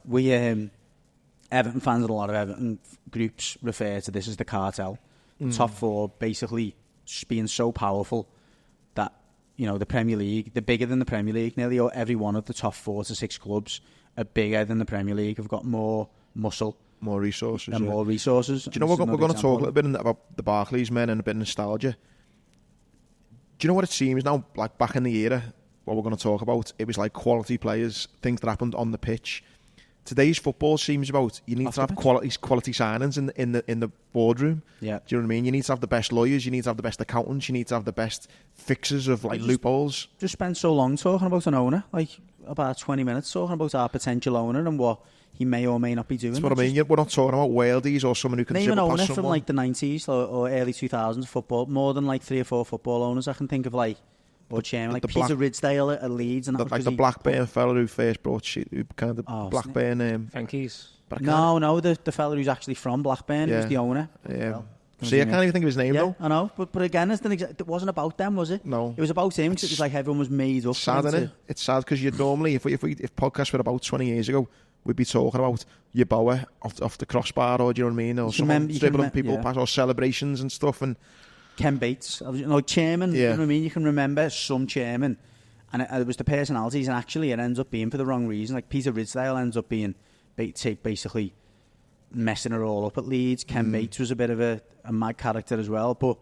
We Everton fans and a lot of Everton groups refer to this as the cartel. The top four basically being so powerful that, you know, the Premier League, they're bigger than the Premier League. Nearly every one of the top 4 to 6 clubs are bigger than the Premier League. Have got more muscle, more resources, and more resources. Do you know we're going to talk a little bit about the Barclaysmen and a bit of nostalgia? Do you know what it seems now? Like back in the era, what we're going to talk about, it was like quality players, things that happened on the pitch. Today's football seems about you need to have quality signings in the boardroom. Yeah. Do you know what I mean? You need to have the best lawyers, you need to have the best accountants, you need to have the best fixers of like loopholes. Just spent so long talking about an owner, like about 20 minutes talking about our potential owner and what he may or may not be doing. That's what I mean. We're not talking about Wildies or someone who can name an owner from like the 90s or early 2000s football. More than like 3 or 4 football owners I can think of, like. Chairman, like Peter Ridsdale at Leeds, and like the Blackburn fellow who first brought who kind of Blackburn. Frankies. No, the fellow who's actually from Blackburn, who's the owner. Yeah. Well, see, I can't even think of his name though. I know, but again, it wasn't about them, was it? No, it was about him. Because it was like everyone was made up. Sad, isn't it? It's sad because you'd normally, if podcasts were about 20 years ago, we'd be talking about Yeboah off the crossbar, or do you know what I mean? Or someone dribbling people past, or celebrations and stuff. And Ken Bates, chairman, you know what I mean? You can remember some chairman, and it was the personalities, and actually it ends up being for the wrong reason. Like Peter Ridsdale ends up being basically messing it all up at Leeds. Ken Bates was a bit of a mad character as well, but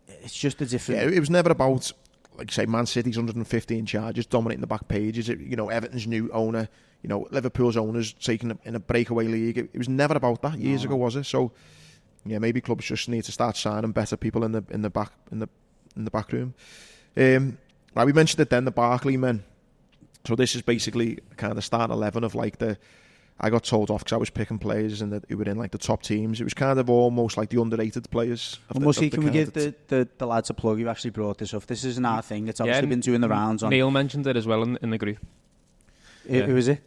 it's just a different... Yeah, it was never about, like say, Man City's 115 charges dominating the back pages. Everton's new owner, Liverpool's owners taking in a breakaway league. It was never about that years ago, was it? So, yeah, maybe clubs just need to start signing better people in the back room. Right, we mentioned it then, the Barclaysmen. So this is basically kind of starting 11 of like I got told off because I was picking players who were in like the top teams. It was kind of almost like the underrated players. Can we give the lads a plug? You've actually brought this up. This isn't our thing. It's obviously been doing the rounds on. Neil mentioned it as well in the group. Who was it?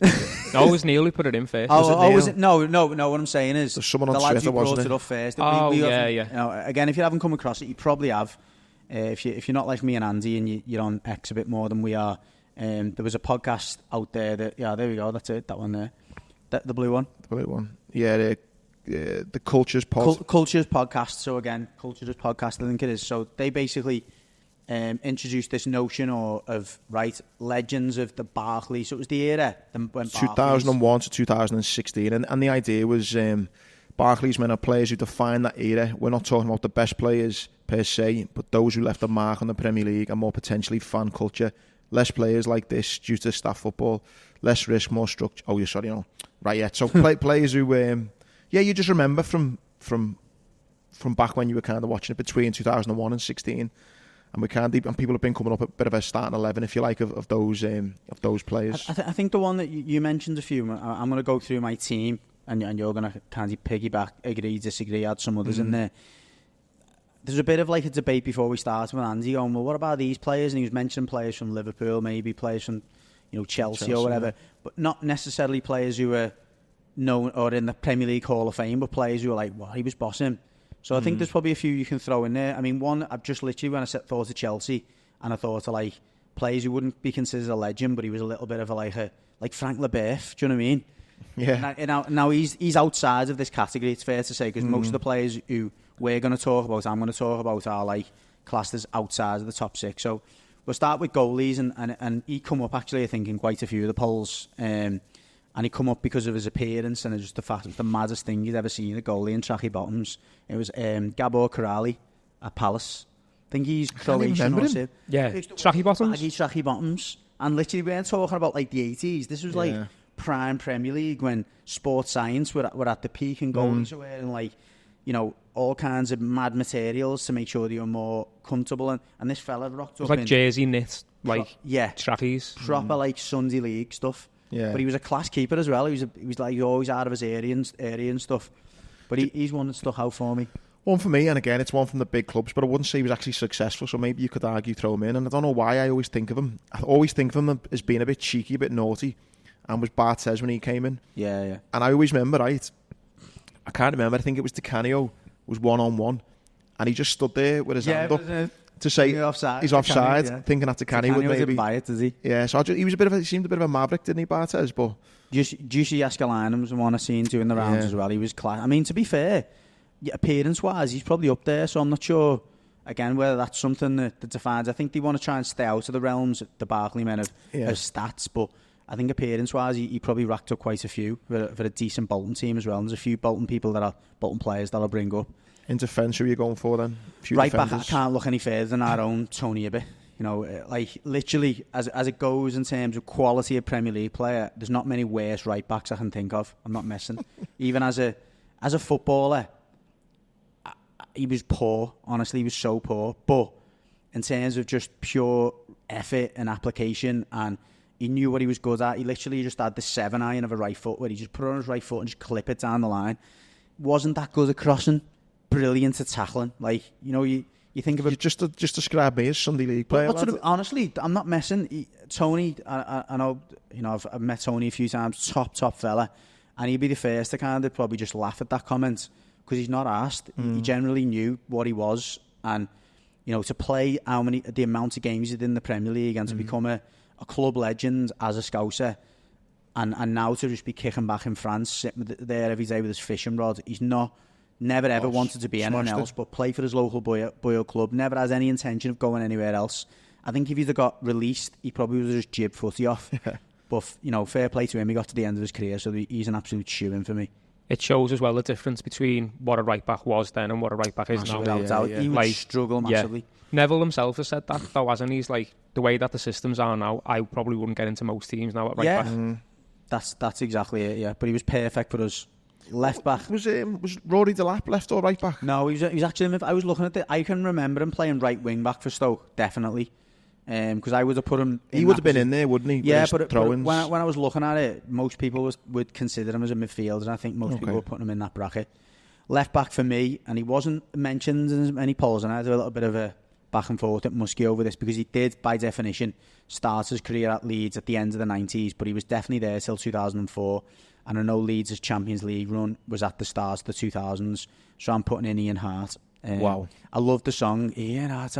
No, it was Neil who put it in first. Was it? No. What I'm saying is, there's someone on the lads Twitter, who brought it up first. Again, if you haven't come across it, you probably have. If you're not like me and Andy and you're on X a bit more than we are, there was a podcast out there that there we go. That's it. That one there. The blue one. The blue one. Yeah, the Cultures Pod. Cultures Podcast. So again, Cultures Podcast, I think it is. So they basically introduced this notion of legends of the Barclays. So it was the era when 2001 to 2016, and the idea was Barclaysmen are players who define that era. We're not talking about the best players per se, but those who left a mark on the Premier League and more potentially fan culture. Less players like this due to staff football, less risk, more structure. Oh, you're sorry, right? Yeah. So players who, you just remember from back when you were kind of watching it between 2001 and 16, and people have been coming up a bit of a starting 11, if you like, of those players. I think the one that you mentioned a few. I'm going to go through my team, and you're going to kind of piggyback, agree, disagree, add some others in there. There's a bit of like a debate before we started with Andy going, well, what about these players? And he was mentioning players from Liverpool, maybe players from Chelsea or whatever, but not necessarily players who are known or in the Premier League Hall of Fame, but players who are like, well, he was bossing. So I think there's probably a few you can throw in there. I mean, one, I've just literally, when I thought of Chelsea, and I thought of like players who wouldn't be considered a legend, but he was a little bit of like Frank Leboeuf, do you know what I mean? Yeah. Now he's outside of this category, it's fair to say, because most of the players who I'm going to talk about are like classed as outside of the top six. So we'll start with goalies, and he come up actually, I think, in quite a few of the polls. And he come up because of his appearance and just the fact it was the maddest thing you'd ever seen, a goalie in tracky bottoms. It was Gabor Kiraly at Palace. I think he's Croatian or something. Yeah, tracky bottoms. Tracky bottoms. And literally, we weren't talking about like the 80s. This was like prime Premier League when sports science were at the peak, and goalies were wearing like, all kinds of mad materials to make sure they were more comfortable. And this fella rocked up like jersey knit, like trackies. Proper like Sunday League stuff. Yeah. But he was a class keeper as well. He was like always out of his area and stuff. But he's one that stuck out for me. One for me, and again, it's one from the big clubs, but I wouldn't say he was actually successful, so maybe you could argue throw him in. And I don't know why I always think of him. I always think of him as being a bit cheeky, a bit naughty, and was Barthez when he came in. Yeah. And I always remember, I can't remember, I think it was Di Canio, was one-on-one, and he just stood there with his hand up to say he's offside, thinking that Di Canio would maybe buy it, does he? Yeah, so he seemed a bit of a maverick, didn't he, Barthez? But do you see Escalainen was the one I seen doing the rounds as well. He was class. I mean, to be fair, appearance-wise, he's probably up there, so I'm not sure, again, whether that's something that defines. I think they want to try and stay out of the realms, the Barclaysmen, of stats, but I think appearance-wise, he probably racked up quite a few for a decent Bolton team as well. And there's a few Bolton players that I'll bring up. In defence, who are you going for then? Right back, I can't look any further than our own Tony Ibbe. Like literally, as it goes in terms of quality of Premier League player, there's not many worse right backs I can think of. I'm not messing. Even as a footballer, he was poor. Honestly, he was so poor. But in terms of just pure effort and application, and he knew what he was good at. He literally just had the 7-iron of a right foot where he just put it on his right foot and just clip it down the line. Wasn't that good at crossing. Brilliant at tackling. Like, you think of it. Just describe me as Sunday League player. Honestly, I'm not messing. Tony, I know, I've met Tony a few times. Top fella, and he'd be the first to kind of probably just laugh at that comment because he's not asked. He generally knew what he was, and to play the amount of games he did in the Premier League and to become a club legend as a Scouser. And now to just be kicking back in France, sitting there every day with his fishing rod, he's never ever wanted to be anything else but play for his local boyo club. Never has any intention of going anywhere else. I think if he'd have got released, he probably would have just jibbed footy off. But, you know, fair play to him. He got to the end of his career, so he's an absolute shoo-in for me. It shows as well the difference between what a right-back was then and what a right-back is now. He would struggle massively. Yeah. Neville himself has said that, though, hasn't he? He's like, the way that the systems are now, I probably wouldn't get into most teams now at right-back. That's exactly it, yeah. But he was perfect for us. Left back. Was Rory Delap left or right back? No, he was actually... I was looking at it. I can remember him playing right wing back for Stoke, definitely. Because I would have put him... He would have been in there, wouldn't he? Yeah, but when I was looking at it, most people would consider him as a midfielder, and I think most people were putting him in that bracket. Left back for me, and he wasn't mentioned in as many polls, and I had a little bit of a back and forth at Muskie over this, because he did, by definition, start his career at Leeds at the end of the 90s, but he was definitely there till 2004, and I know Leeds' Champions League run was at the start of the 2000s, so I'm putting in Ian Hart. Wow. I love the song, Ian Hart.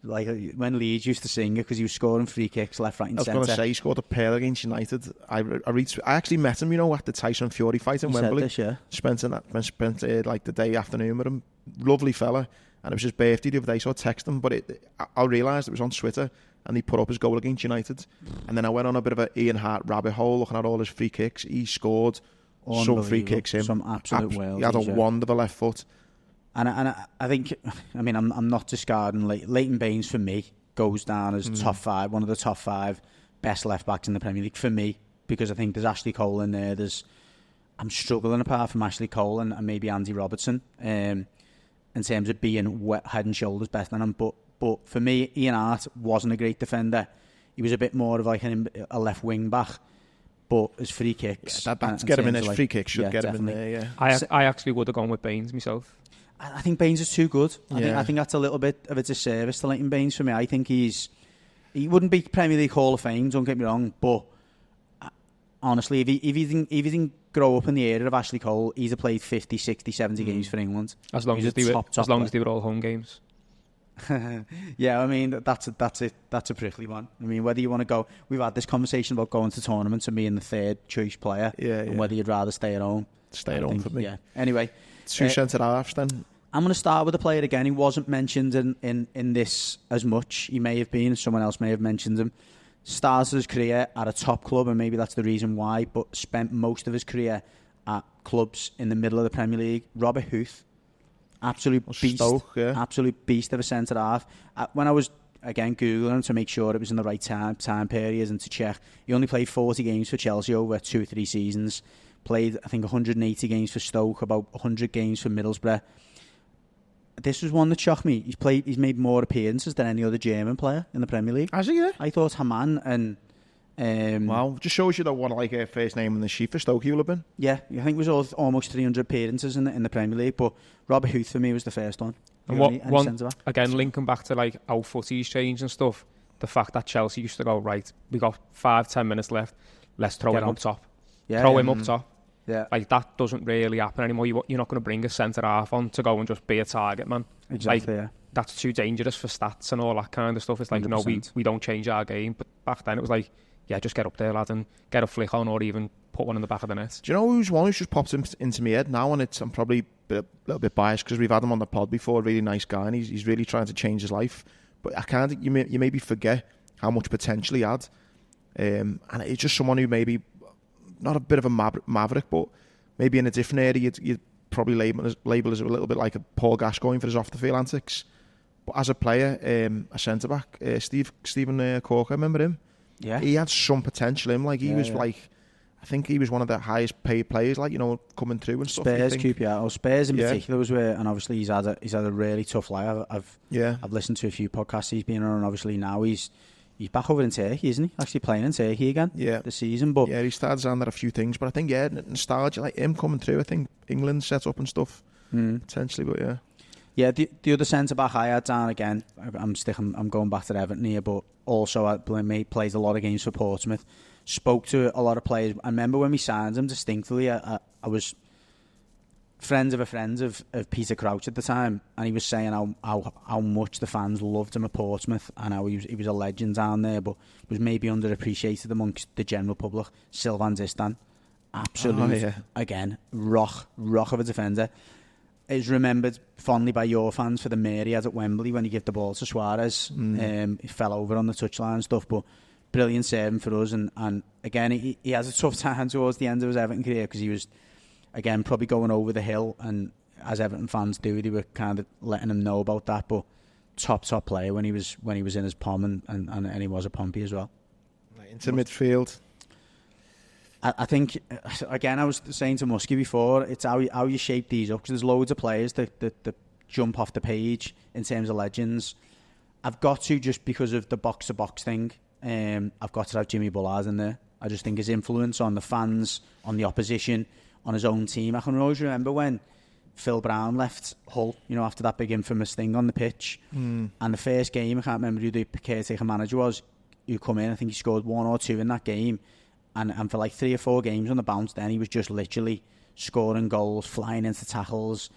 Like when Leeds used to sing it, because he was scoring free kicks left, right and centre. I was going to say, he scored a pair against United. I actually met him, you know, at the Tyson Fury fight in Wembley. Spent like the day afternoon with him. Lovely fella. And it was his birthday the other day, so I texted him. But I realised it was on Twitter, and he put up his goal against United. And then I went on a bit of an Ian Hart rabbit hole, looking at all his free kicks. He scored some free kicks in. Some absolute whales. He had a wand of a left foot. And I think, I mean, I'm not discarding Leighton Baines for me goes down as top 5, one of the top 5 best left backs in the Premier League for me, because I think there's Ashley Cole in there. I'm struggling apart from Ashley Cole and maybe Andy Robertson in terms of being head and shoulders better than him. But for me, Ian Hart wasn't a great defender. He was a bit more of like a left wing back. But his free kicks, that's get him in his free kicks. Should get him in there. Yeah, I actually would have gone with Baines myself. I think Baines is too good. I think that's a little bit of a disservice to Leighton Baines for me. I think he wouldn't be Premier League Hall of Fame, don't get me wrong, but honestly, if he didn't grow up in the era of Ashley Cole, he'd have played 50, 60, 70 games for England. As long as they were all home games. Yeah, I mean, that's a prickly one. I mean, whether you want to go... We've had this conversation about going to tournaments and being the third choice player, and whether you'd rather stay at home. Stay at home for me. Yeah. Anyway... 2 centre-halves then. I'm going to start with a player again. He wasn't mentioned in this as much. He may have been. Someone else may have mentioned him. Started his career at a top club, and maybe that's the reason why, but spent most of his career at clubs in the middle of the Premier League. Robert Huth. Absolute beast. Stoke, Absolute beast of a centre-half. When I was, again, Googling him to make sure it was in the right time period and to check, he only played 40 games for Chelsea over 2 or 3 seasons. Played, I think, 180 games for Stoke, about 100 games for Middlesbrough. This was one that shocked me. He's made more appearances than any other German player in the Premier League. Has he? Yeah? I thought Hamann and... wow, just shows you that what like a first name in the sheet for Stoke he will have been. Yeah, I think it was almost 300 appearances in the Premier League, but Robert Huth for me was the first one. And again, linking back to like how footy's changed and stuff, the fact that Chelsea used to go, right, we got 5-10 minutes left, let's throw him up top. Throw him up top. Yeah. Like, that doesn't really happen anymore. You're not going to bring a centre-half on to go and just be a target man. Exactly, like, that's too dangerous for stats and all that kind of stuff. It's like, 100%. No, we don't change our game. But back then it was like, yeah, just get up there, lad, and get a flick on, or even put one in the back of the net. Do you know who's one who's just popped into my head now? And I'm probably a little bit biased because we've had him on the pod before. A really nice guy, and he's really trying to change his life. But I can't. You maybe forget how much potential he had. And it's just someone who maybe not a bit of a maverick, but maybe in a different area you'd probably label as a little bit like a Paul Gascoigne for his off the field antics. But as a player, a centre back, Stephen Corker, remember him? Yeah, he had some potential in him. Like he was like, I think he was one of the highest paid players, like, you know, coming through and stuff. Spurs in particular was where, and obviously he's had a really tough life. I've listened to a few podcasts he's been on, and obviously now he's back over in Turkey, isn't he? Actually playing in Turkey again. This season, but he started on there a few things, but I think nostalgia, like him coming through. I think England set up and stuff potentially, but yeah. Yeah, the other centre back I had down again. I'm going back to Everton here, but also plays a lot of games for Portsmouth. Spoke to a lot of players. I remember when we signed him distinctly. I was friends of a friend of Peter Crouch at the time, and he was saying how much the fans loved him at Portsmouth and how he was a legend down there, but was maybe underappreciated amongst the general public. Sylvain Distin, absolute, again, rock of a defender. Is remembered fondly by your fans for the mare he had at Wembley when he gave the ball to Suarez. He fell over on the touchline and stuff, but brilliant saving for us. And again, he has a tough time towards the end of his Everton career because he was, again, probably going over the hill, and as Everton fans do, they were kind of letting him know about that. But top player when he was in his pom, and he was a Pompey as well. Right, into midfield. I think, again, I was saying to Muskie before, it's how you shape these up, because there's loads of players that jump off the page in terms of legends. I've got to, just because of the box-to-box thing, I've got to have Jimmy Bullard in there. I just think his influence on the fans, on the opposition, on his own team. I can always remember when Phil Brown left Hull, after that big infamous thing on the pitch. And the first game, I can't remember who the caretaker manager was, who come in. I think he scored 1 or 2 in that game. And for like 3 or 4 games on the bounce, then he was just literally scoring goals, flying into tackles.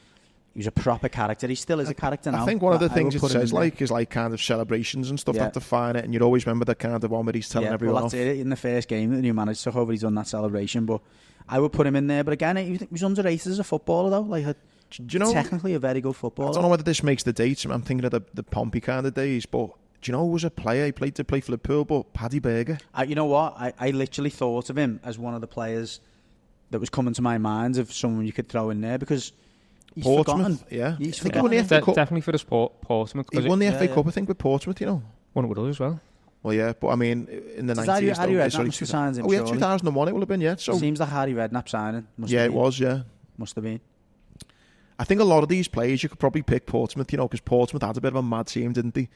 He was a proper character. He still is a character now. I think one of the things it says is like kind of celebrations and stuff that define it, and you'd always remember the kind of one where he's telling everyone that's it. In the first game that the new manager took over, he's done that celebration. But I would put him in there. But again, he was underrated as a footballer, though. Like, do you know, technically a very good footballer. I don't know whether this makes the dates. I'm thinking of the Pompey kind of days, but do you know who was a player? He played for Liverpool, but Paddy Berger. You know what? I literally thought of him as one of the players that was coming to my mind of someone you could throw in there, because he's Portsmouth, forgotten. Yeah. He's I think he won the FA Cup. Definitely for the Portsmouth. He won the FA Cup, I think, with Portsmouth, Won it with us as well. Well, yeah, but I mean, in the 90s... Harry Redknapp must have signed him, 2001 it will have been, yeah. So seems like Harry Redknapp signing. It was, yeah. Must have been. I think a lot of these players, you could probably pick Portsmouth, because Portsmouth had a bit of a mad team, didn't they?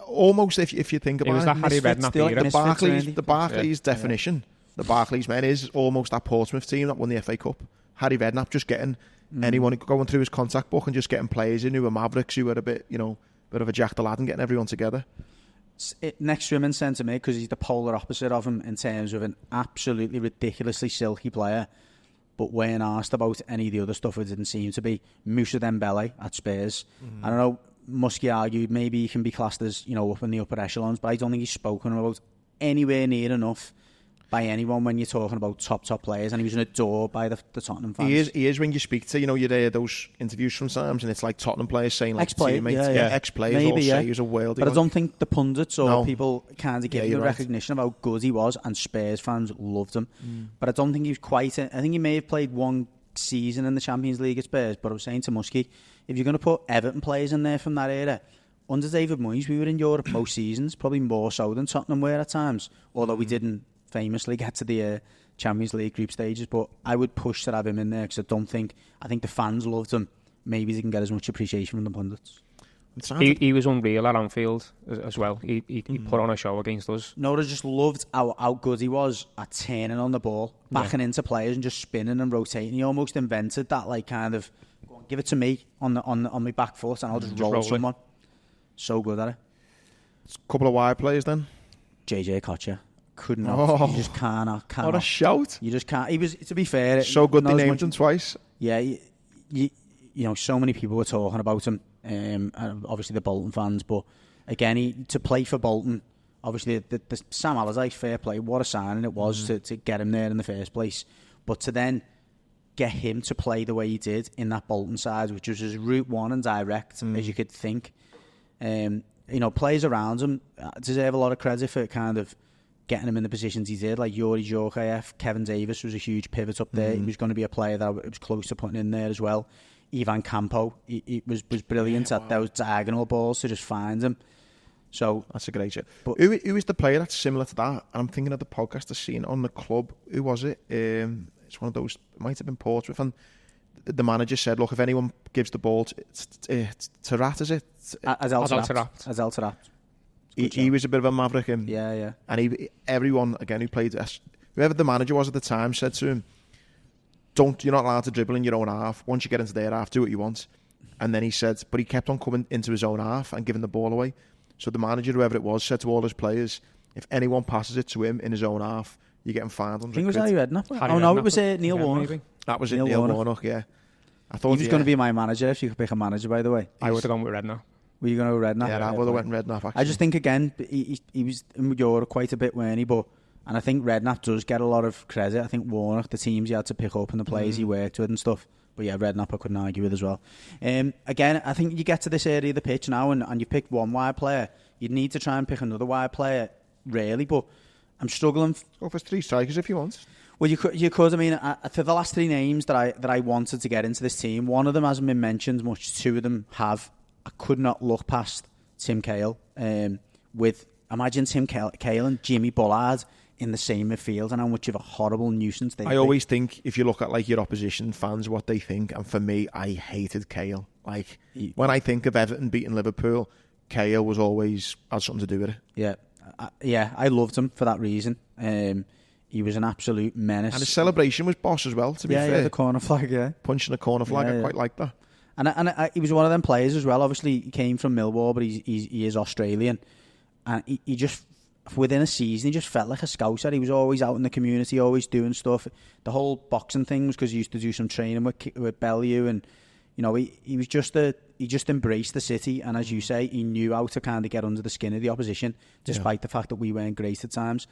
Almost, if you think about it. It was that Harry Redknapp era. The Barclays definition, the Barclaysmen is almost that Portsmouth team that won the FA Cup. Harry Redknapp just getting anyone going through his contact book and just getting players in who were mavericks, who were a bit, bit of a Jack the Lad, and getting everyone together. Next to him in centre mid, because he's the polar opposite of him in terms of an absolutely ridiculously silky player, but when asked about any of the other stuff, it didn't seem to be. Moussa Dembele at Spurs. I don't know, Muskie argued maybe he can be classed as, up in the upper echelons, but I don't think he's spoken about anywhere near enough by anyone when you're talking about top players, and he was adored by the Tottenham fans. He is when you speak to, you hear those interviews sometimes, and it's like Tottenham players saying, like, ex-players, ex-players all say he was a worldie. But I don't think the pundits or people kind of give him the recognition of how good he was, and Spurs fans loved him. But I don't think he was quite... I think he may have played 1 season in the Champions League at Spurs, but I was saying to Muskie, if you're going to put Everton players in there from that era, under David Moyes, we were in Europe most seasons, probably more so than Tottenham were at times, although we didn't famously get to the Champions League group stages. But I would push to have him in there, because I think the fans loved him. Maybe they can get as much appreciation from the pundits. He was unreal at Anfield as well. He put on a show against us. No, I just loved how good he was at turning on the ball, backing into players and just spinning and rotating. He almost invented that, like, kind of, give it to me on my back foot and I'll just roll someone. So good at it. A couple of wide players then. JJ Kocher. Could not. You just cannot. What a shout. You just can't. He was, to be fair... So good they named him twice. Yeah. So many people were talking about him. Obviously the Bolton fans, but again, to play for Bolton, obviously the Sam Allardyce, fair play, what a signing it was to get him there in the first place. But to then get him to play the way he did in that Bolton side, which was as route one and direct as you could think. Players around him deserve a lot of credit for kind of getting him in the positions he did, like Yuri Djorkaeff. Kevin Davis was a huge pivot up there. He was going to be a player that was close to putting in there as well. Ivan Campo, he was brilliant at those diagonal balls to just find him. So that's a great shot. But who is the player that's similar to that? I'm thinking of the podcast I've seen on the club. Who was it? It's one of those. It might have been Portsmouth, and the manager said, "Look, if anyone gives the ball to Tarat, is it? Azal Tarat. He was a bit of a maverick. Yeah. And everyone again who played, whoever the manager was at the time, said to him, you're not allowed to dribble in your own half. Once you get into their half, do what you want." And then he said, but he kept on coming into his own half and giving the ball away. So the manager, whoever it was, said to all his players, if anyone passes it to him in his own half, you're getting fined. I think it was Harry Redknapp. It was Neil Warnock. That was Neil Warnock, yeah. I thought he was going to be my manager if you could pick a manager, by the way. I would have gone with Redknapp. Were you going to go with Redknapp? Yeah, I would have went Redknapp, actually. I just think, again, he was in Europe quite a bit, weren't he? And I think Redknapp does get a lot of credit. I think Warnock, the teams he had to pick up and the players he worked with and stuff. But yeah, Redknapp I couldn't argue with as well. Again, I think you get to this area of the pitch now and you pick one wide player. You'd need to try and pick another wide player, really. But I'm struggling. Go for 3 strikers if you want. Well, you could. I mean, for the last 3 names that I wanted to get into this team, one of them hasn't been mentioned much. 2 of them have. I could not look past Tim Cahill. Imagine Tim Cahill and Jimmy Bullard in the same midfield, and how much of a horrible nuisance they. I always think if you look at like your opposition fans, what they think, and for me, I hated Cahill. Like when I think of Everton beating Liverpool, Cahill was always had something to do with it. Yeah, I loved him for that reason. He was an absolute menace, and his celebration was boss as well. To be fair, the corner flag, punching the corner flag, I quite like that. And he was one of them players as well. Obviously, he came from Millwall, but he is Australian, and he just within a season he just felt like a scouser. He was always out in the community, always doing stuff. The whole boxing thing was because he used to do some training with Bellew, and you know he was just he just embraced the city. And as you say, he knew how to kind of get under the skin of the opposition, despite the fact that we weren't great at times.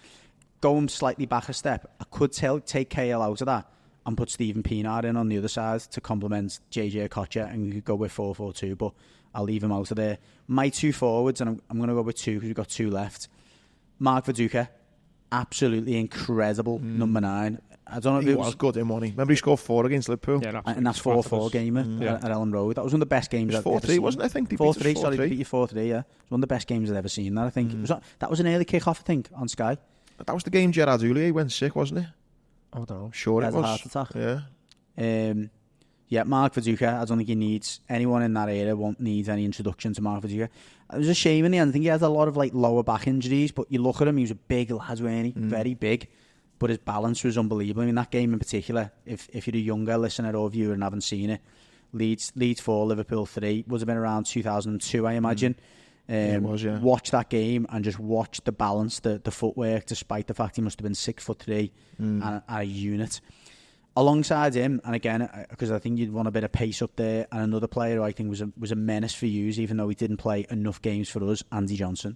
Going slightly back a step, I could take Cahill out of that and put Stephen Pienaar in on the other side to complement JJ Okocha, and you could go with 4-4-2, but I'll leave him out of there. My 2 forwards, and I'm going to go with 2 because we've got 2 left. Mark Viduka, absolutely incredible, number 9. I don't know if he was good in, wasn't he? Remember he scored 4 against Liverpool? Yeah, and that's 4-4 game at Ellen Road. That was one of the best games I've ever seen. 4-3, wasn't it? I think 4-3, sorry, they beat you 4-3, yeah. It was one of the best games I've ever seen, that, I think. That was an early kick-off, I think, on Sky. That was the game Gerard Houllier went sick, wasn't it? I don't know. Sure it was. Heart attack. Yeah. Mark Viduka, I don't think he needs anyone in that era won't need any introduction to Mark Viduka. It was a shame in the end. I think he had a lot of like lower back injuries, but you look at him, he was a big lad, wasn't he? Very big, but his balance was unbelievable. I mean, that game in particular, if you're a younger listener or viewer and haven't seen it, Leeds 4, Liverpool 3, would have been around 2002, I imagine. It was, yeah. Watch that game and just watch the balance, the footwork, despite the fact he must have been 6'3" and a unit. Alongside him, and again, because I think you'd want a bit of pace up there, and another player who I think was a menace for you, even though he didn't play enough games for us, Andy Johnson.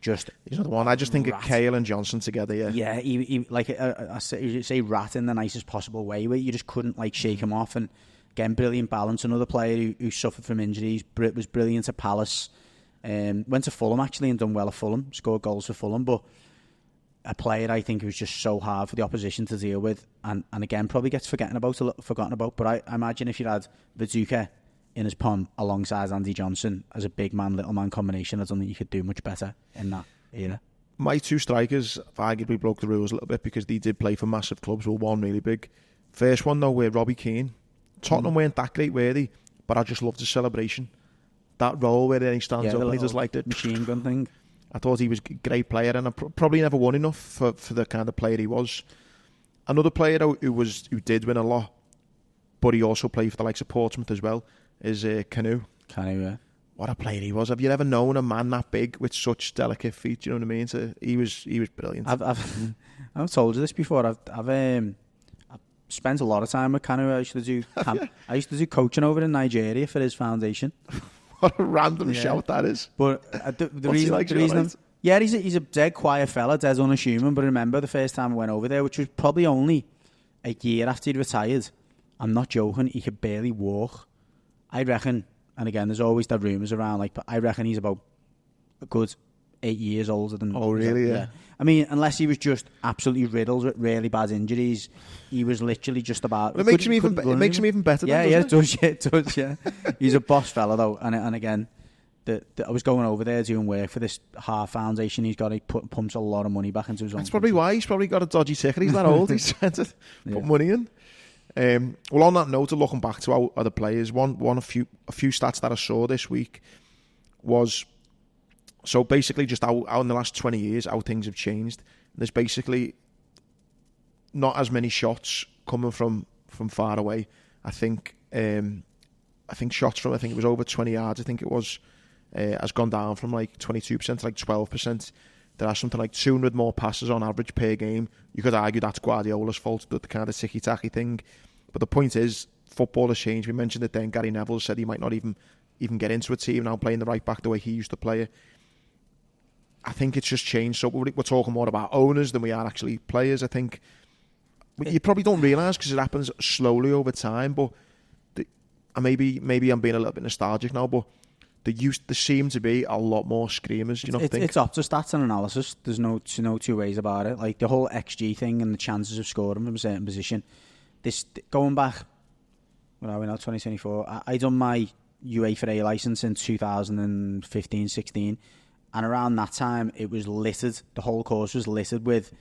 He's not the one. I just think of Cahill and Johnson together, yeah. Yeah, he like I say rat in the nicest possible way, where you just couldn't like shake him off. And again, brilliant balance. Another player who suffered from injuries, was brilliant at Palace. Went to Fulham actually and done well at Fulham, scored goals for Fulham, but a player I think who's just so hard for the opposition to deal with, and again probably gets forgotten about. But I imagine if you had Viduka in his palm alongside Andy Johnson as a big man, little man combination, I don't think you could do much better in that era. My 2 strikers arguably broke the rules a little bit because they did play for massive clubs, well, one really big. First one though, were Robbie Keane. Tottenham weren't that great, were they? But I just loved his celebration. That role where he stands up and he just liked it. Machine gun thing. I thought he was a great player, and I probably never won enough for the kind of player he was. Another player who did win a lot, but he also played for the likes of Portsmouth as well, is Canu. Canu, yeah. What a player he was. Have you ever known a man that big with such delicate feet? You know what I mean? So he was brilliant. I've told you this before. I've spent a lot of time with Canu. I used to do coaching over in Nigeria for his foundation. What a random shout that is. But the reason he's a dead quiet fella, dead unassuming. But I remember the first time I went over there, which was probably only a year after he'd retired. I'm not joking. He could barely walk. I reckon, and again, there's always the rumours around, but I reckon he's about a good 8 years older than. Oh, really? Yeah. I mean, unless he was just absolutely riddled with really bad injuries, he was literally just about. Well, it makes him even better. It does. Yeah, he's a boss fella though, and again, I was going over there doing work for this Heart Foundation. He's got pumps a lot of money back into his own. That's probably why he's probably got a dodgy ticket. He's that old. He's trying to put money in. Well, on that note, looking back to our other players, a few stats that I saw this week was. So basically, just how in the last 20 years, how things have changed. There's basically not as many shots coming from far away. I think shots from, it was over 20 yards, I think it was, has gone down from like 22% to like 12%. There are something like 200 more passes on average per game. You could argue that's Guardiola's fault, the kind of ticky-tacky thing. But the point is, football has changed. We mentioned it then. Gary Neville said he might not even get into a team now, playing the right back the way he used to play it. I think it's just changed. So we're talking more about owners than we are actually players, I think. You probably don't realise because it happens slowly over time, but maybe I'm being a little bit nostalgic now, but there seem to be a lot more screamers. Do you not think? It's up to stats and analysis. There's no two ways about it. Like the whole XG thing and the chances of scoring from a certain position. This going back, when are we now? 2024. I done my UEFA A licence in 2015-16, and around that time it was littered. The whole course was littered with,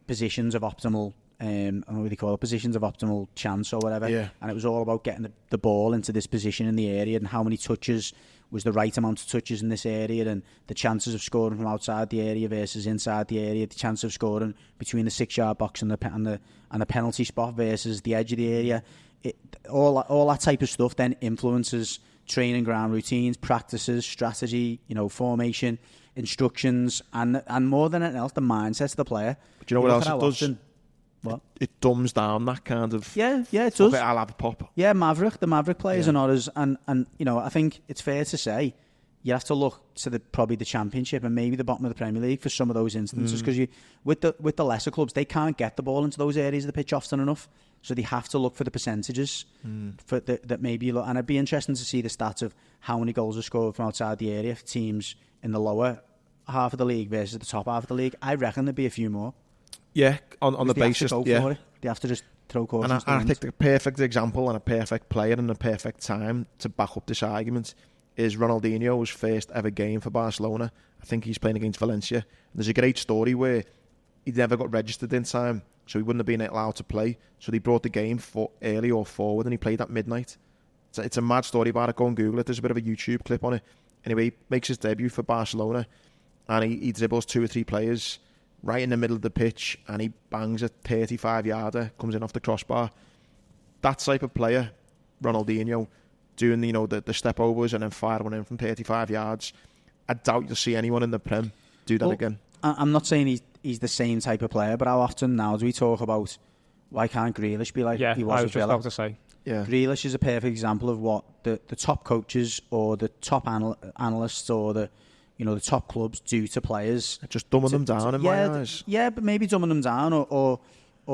positions of optimal. I don't know what they call it, positions of optimal chance or whatever. Yeah. And it was all about getting the ball into this position in the area and how many touches was the right amount of touches in this area, and the chances of scoring from outside the area versus inside the area, the chance of scoring between the 6-yard box and the penalty spot versus the edge of the area. All that type of stuff then influences training ground routines, practices, strategy, formation, instructions, and more than anything else, the mindset of the player. But do you know what else it does? What? It dumbs down that kind of... Yeah, it does. I'll have a pop. Yeah, the Maverick players are not as... And I think it's fair to say you have to look to probably the Championship and maybe the bottom of the Premier League for some of those instances, because with the lesser clubs, they can't get the ball into those areas of the pitch often enough, so they have to look for the percentages for that maybe look. And it'd be interesting to see the stats of how many goals are scored from outside the area for teams in the lower half of the league versus the top half of the league. I reckon there'd be a few more. Yeah, on the basis, They have to just throw caution. And I think the perfect example and a perfect player and a perfect time to back up this argument is Ronaldinho's first ever game for Barcelona. I think he's playing against Valencia. And there's a great story where he never got registered in time, so he wouldn't have been allowed to play. So they brought the game for early or forward, and he played at midnight. It's a mad story about it. Go and Google it. There's a bit of a YouTube clip on it. Anyway, he makes his debut for Barcelona, and he dribbles 2 or 3 players right in the middle of the pitch, and he bangs a 35-yarder, comes in off the crossbar. That type of player, Ronaldinho, doing the step overs and then firing one in from 35 yards. I doubt you'll see anyone in the Prem do that again. I'm not saying he's the same type of player, but how often now do we talk about why can't Grealish be like he was with Villa? Just about to say. Yeah. Grealish is a perfect example of what the top coaches or the top analysts or the top clubs do to players. Just dumbing them down in my eyes. Yeah, but maybe dumbing them down or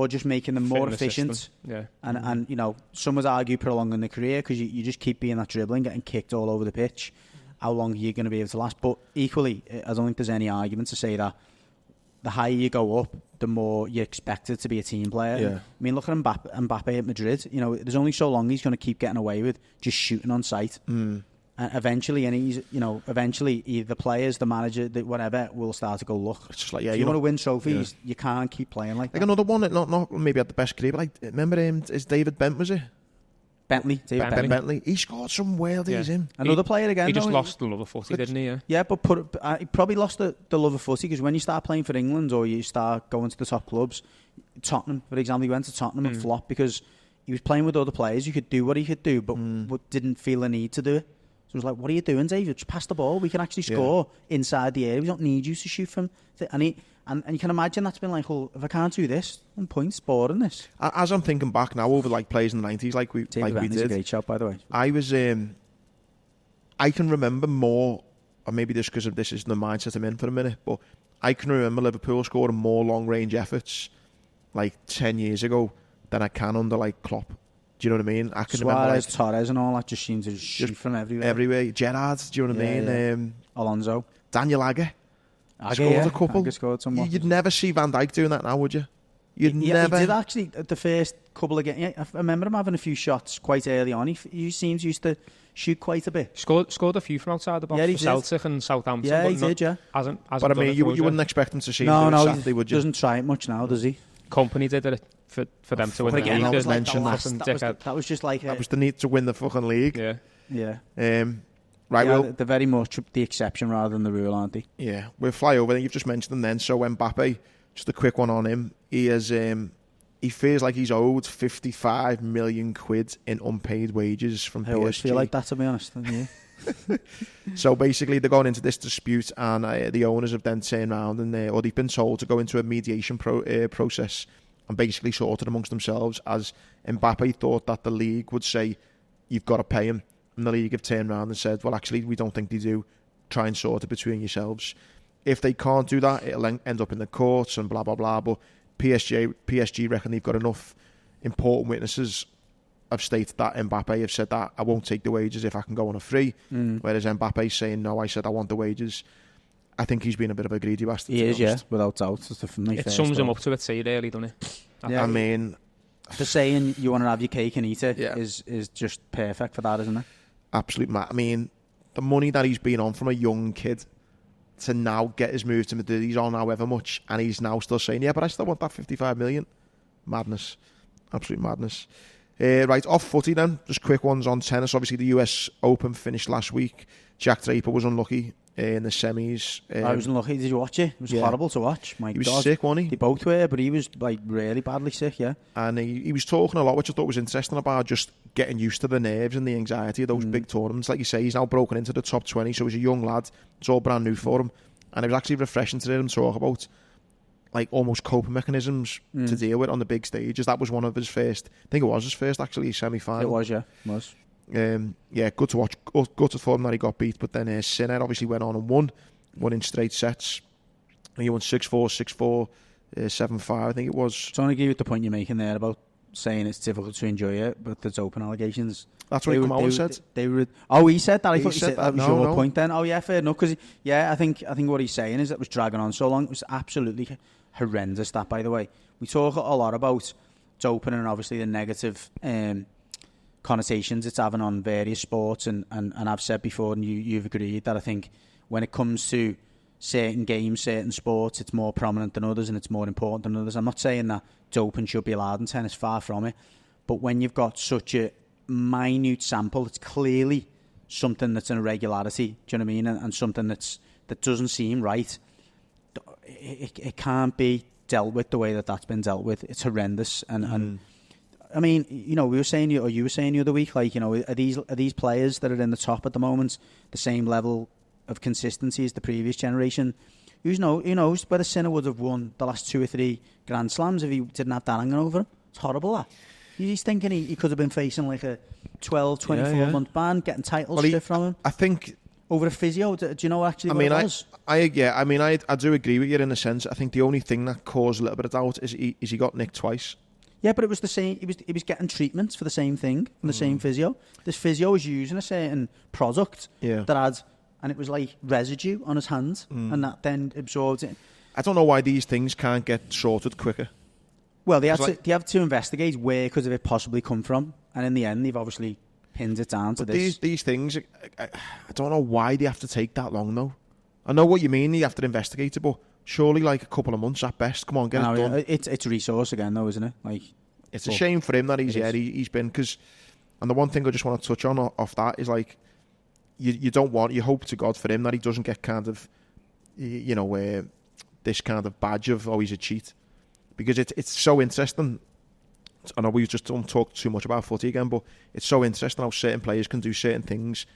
just making them more efficient. Yeah. And some would argue prolonging the career, because you just keep being that dribbling, getting kicked all over the pitch. How long are you going to be able to last? But equally, I don't think there's any argument to say that the higher you go up, the more you're expected to be a team player. Yeah. I mean, look at Mbappe at Madrid. There's only so long he's going to keep getting away with just shooting on sight. And eventually, either the players, the manager, whatever, will start to go, look, it's just like, if you want to win trophies, you can't keep playing like that. Another one that not maybe had the best career, but remember him, is David Bent, was it? Bentley. Bentley. He scored some worldies in. Another player again. He just lost the love of footy, didn't he? Yeah, but he probably lost the love of footy, because when you start playing for England or you start going to the top clubs, Tottenham, for example, he went to Tottenham and flopped because he was playing with other players. You could do what he could do, but didn't feel the need to do it. So it was like, what are you doing, David? Just pass the ball. We can actually score inside the area. We don't need you to shoot from... And you can imagine that's been like, well, if I can't do this, I'm points boring this. As I'm thinking back now over players in the 90s, like we did. A great shot, by the way. I can remember more, or maybe just because of this is the mindset I'm in for a minute, but I can remember Liverpool scoring more long-range efforts 10 years ago than I can under Klopp. Do you know what I mean? I can Suarez, Torres and all that just seemed to shoot from everywhere. Everywhere. Gerrard, do you know what I mean? Yeah. Alonso. Daniel Agger. Scored a couple. Agger scored some. You'd never see Van Dijk doing that now, would you? You'd never. He did actually, the first couple of games. Yeah, I remember him having a few shots quite early on. He seems used to shoot quite a bit. Scored a few from outside the box for Celtic and Southampton. Yeah, he did, yeah. Hasn't but I mean, you wouldn't expect him to see Saturday, would you? Doesn't try it much now, does he? Company did it for them to win the league. That was just like... That was the need to win the fucking league. Yeah. Right, well... They're very much the exception rather than the rule, aren't they? Yeah. We'll fly over. You've just mentioned them then. So Mbappe, just a quick one on him. He is... he feels like he's owed 55 million quid in unpaid wages from PSG. I always feel like that, to be honest. Yeah. So basically they're going into this dispute, and the owners have then turned around and or they've been told to go into a mediation process and basically sorted amongst themselves, as Mbappe thought that the league would say, you've got to pay him. And the league have turned around and said, well, actually, we don't think they do. Try and sort it between yourselves. If they can't do that, it'll end up in the courts and blah, blah, blah. But PSG reckon they've got enough important witnesses have stated that. Mbappe have said that I won't take the wages if I can go on a free. Whereas Mbappe's saying, no, I said I want the wages. I think he's been a bit of a greedy bastard. He is, yeah, without doubt. It sums him up to a T, really, doesn't it? Yeah. I mean, the saying, you want to have your cake and eat it, is just perfect for that, isn't it? Absolute mad. I mean, the money that he's been on from a young kid to now get his move to Madrid, he's on however much, and he's now still saying, yeah, but I still want that 55 million. Madness. Absolute madness. Right, off footy then. Just quick ones on tennis. Obviously, the US Open finished last week. Jack Draper was unlucky in the semis. I was unlucky. Did you watch it? It was horrible to watch. My God. He was sick, wasn't he? They both were, but he was like really badly sick, yeah. And he was talking a lot, which I thought was interesting, about just getting used to the nerves and the anxiety of those big tournaments. Like you say, he's now broken into the top 20, so he's a young lad. It's all brand new for him. And it was actually refreshing to hear him talk about like almost coping mechanisms to deal with on the big stages. That was one of his first, I think it was his first actually, semi-final. It was, yeah. It was. Yeah, good to watch. Good to for him that he got beat. But then Sinner obviously went on and won in straight sets. And he won 6-4, 6-4, 7-5, I think it was. So I agree with the point you're making there about saying it's difficult to enjoy it, but there's open allegations. That's what he come out and said. He said that. I thought he said that was your point then. Oh yeah, fair enough. Because I think what he's saying is that it was dragging on so long. It was absolutely horrendous. That, by the way, we talk a lot about it's open and obviously the negative connotations it's having on various sports, and I've said before, and you've agreed that I think when it comes to certain games, certain sports, it's more prominent than others and it's more important than others. I'm not saying that doping should be allowed in tennis, far from it, but when you've got such a minute sample, it's clearly something that's an irregularity, do you know what I mean, and something that doesn't seem right. It can't be dealt with the way that's been dealt with. It's horrendous. And I mean, we were saying, or you were saying the other week, like, are these players that are in the top at the moment the same level of consistency as the previous generation? Who knows whether Sinner would have won the last 2 or 3 Grand Slams if he didn't have that hanging over him? It's horrible, that. He's thinking he could have been facing like a 12, 24-month ban, getting titles stripped from him. I think over a physio. Do you know actually what it was? I do agree with you in a sense. I think the only thing that caused a little bit of doubt is he got nicked twice. Yeah, but it was the same. He was getting treatments for the same thing from the same physio. This physio was using a certain product that had, and it was like residue on his hands, and that then absorbed it. I don't know why these things can't get sorted quicker. Well, they have to investigate where could it possibly come from, and in the end, they've obviously pinned it down to this. These things, I don't know why they have to take that long, though. I know what you mean. You have to investigate it, but surely like a couple of months at best. Come on, get it done. It's resource again, though, isn't it? Like, it's a shame for him that he's been, because, and the one thing I just want to touch on off that is like, you hope to God for him that he doesn't get kind of, this kind of badge of, oh, he's a cheat. Because it's so interesting. I know we just don't talk too much about footy again, but it's so interesting how certain players can do certain things,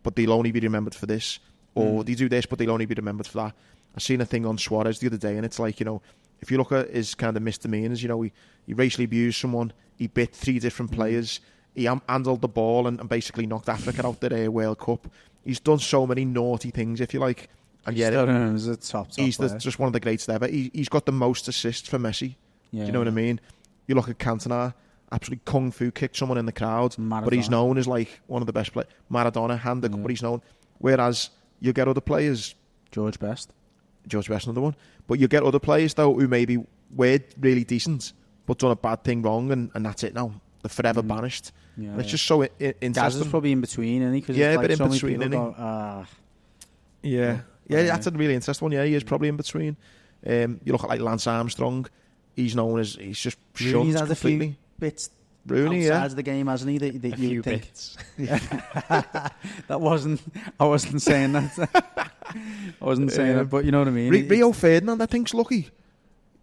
but they'll only be remembered for this, or they do this, but they'll only be remembered for that. I seen a thing on Suarez the other day, and it's like, if you look at his kind of misdemeanors, he racially abused someone, he bit 3 different players, he handled the ball and basically knocked Africa out the World Cup. He's done so many naughty things, if you like. And yet, he's a top he's player. Just one of the greatest ever. He's got the most assists for Messi. Yeah, do you know what I mean? You look at Cantona, absolutely kung fu kicked someone in the crowd, Maradona. But he's known as like one of the best players. Maradona, but he's known. Whereas you get other players, George Best, another one. But you get other players though who maybe were really decent, but done a bad thing wrong, and that's it now. They're forever banished. Yeah, and it's just so interesting. Gaz is probably in between, isn't he? Yeah, but in between, isn't he? Yeah. Yeah, that's a really interesting one. Yeah, he is probably in between. You look at like Lance Armstrong. He's known as he's just Rooney's shunned had completely. A few bits Rooney, outside of the game, hasn't he? That a few think. Bits. I wasn't saying that. I wasn't saying that, but you know what I mean. Rio Ferdinand, I think's lucky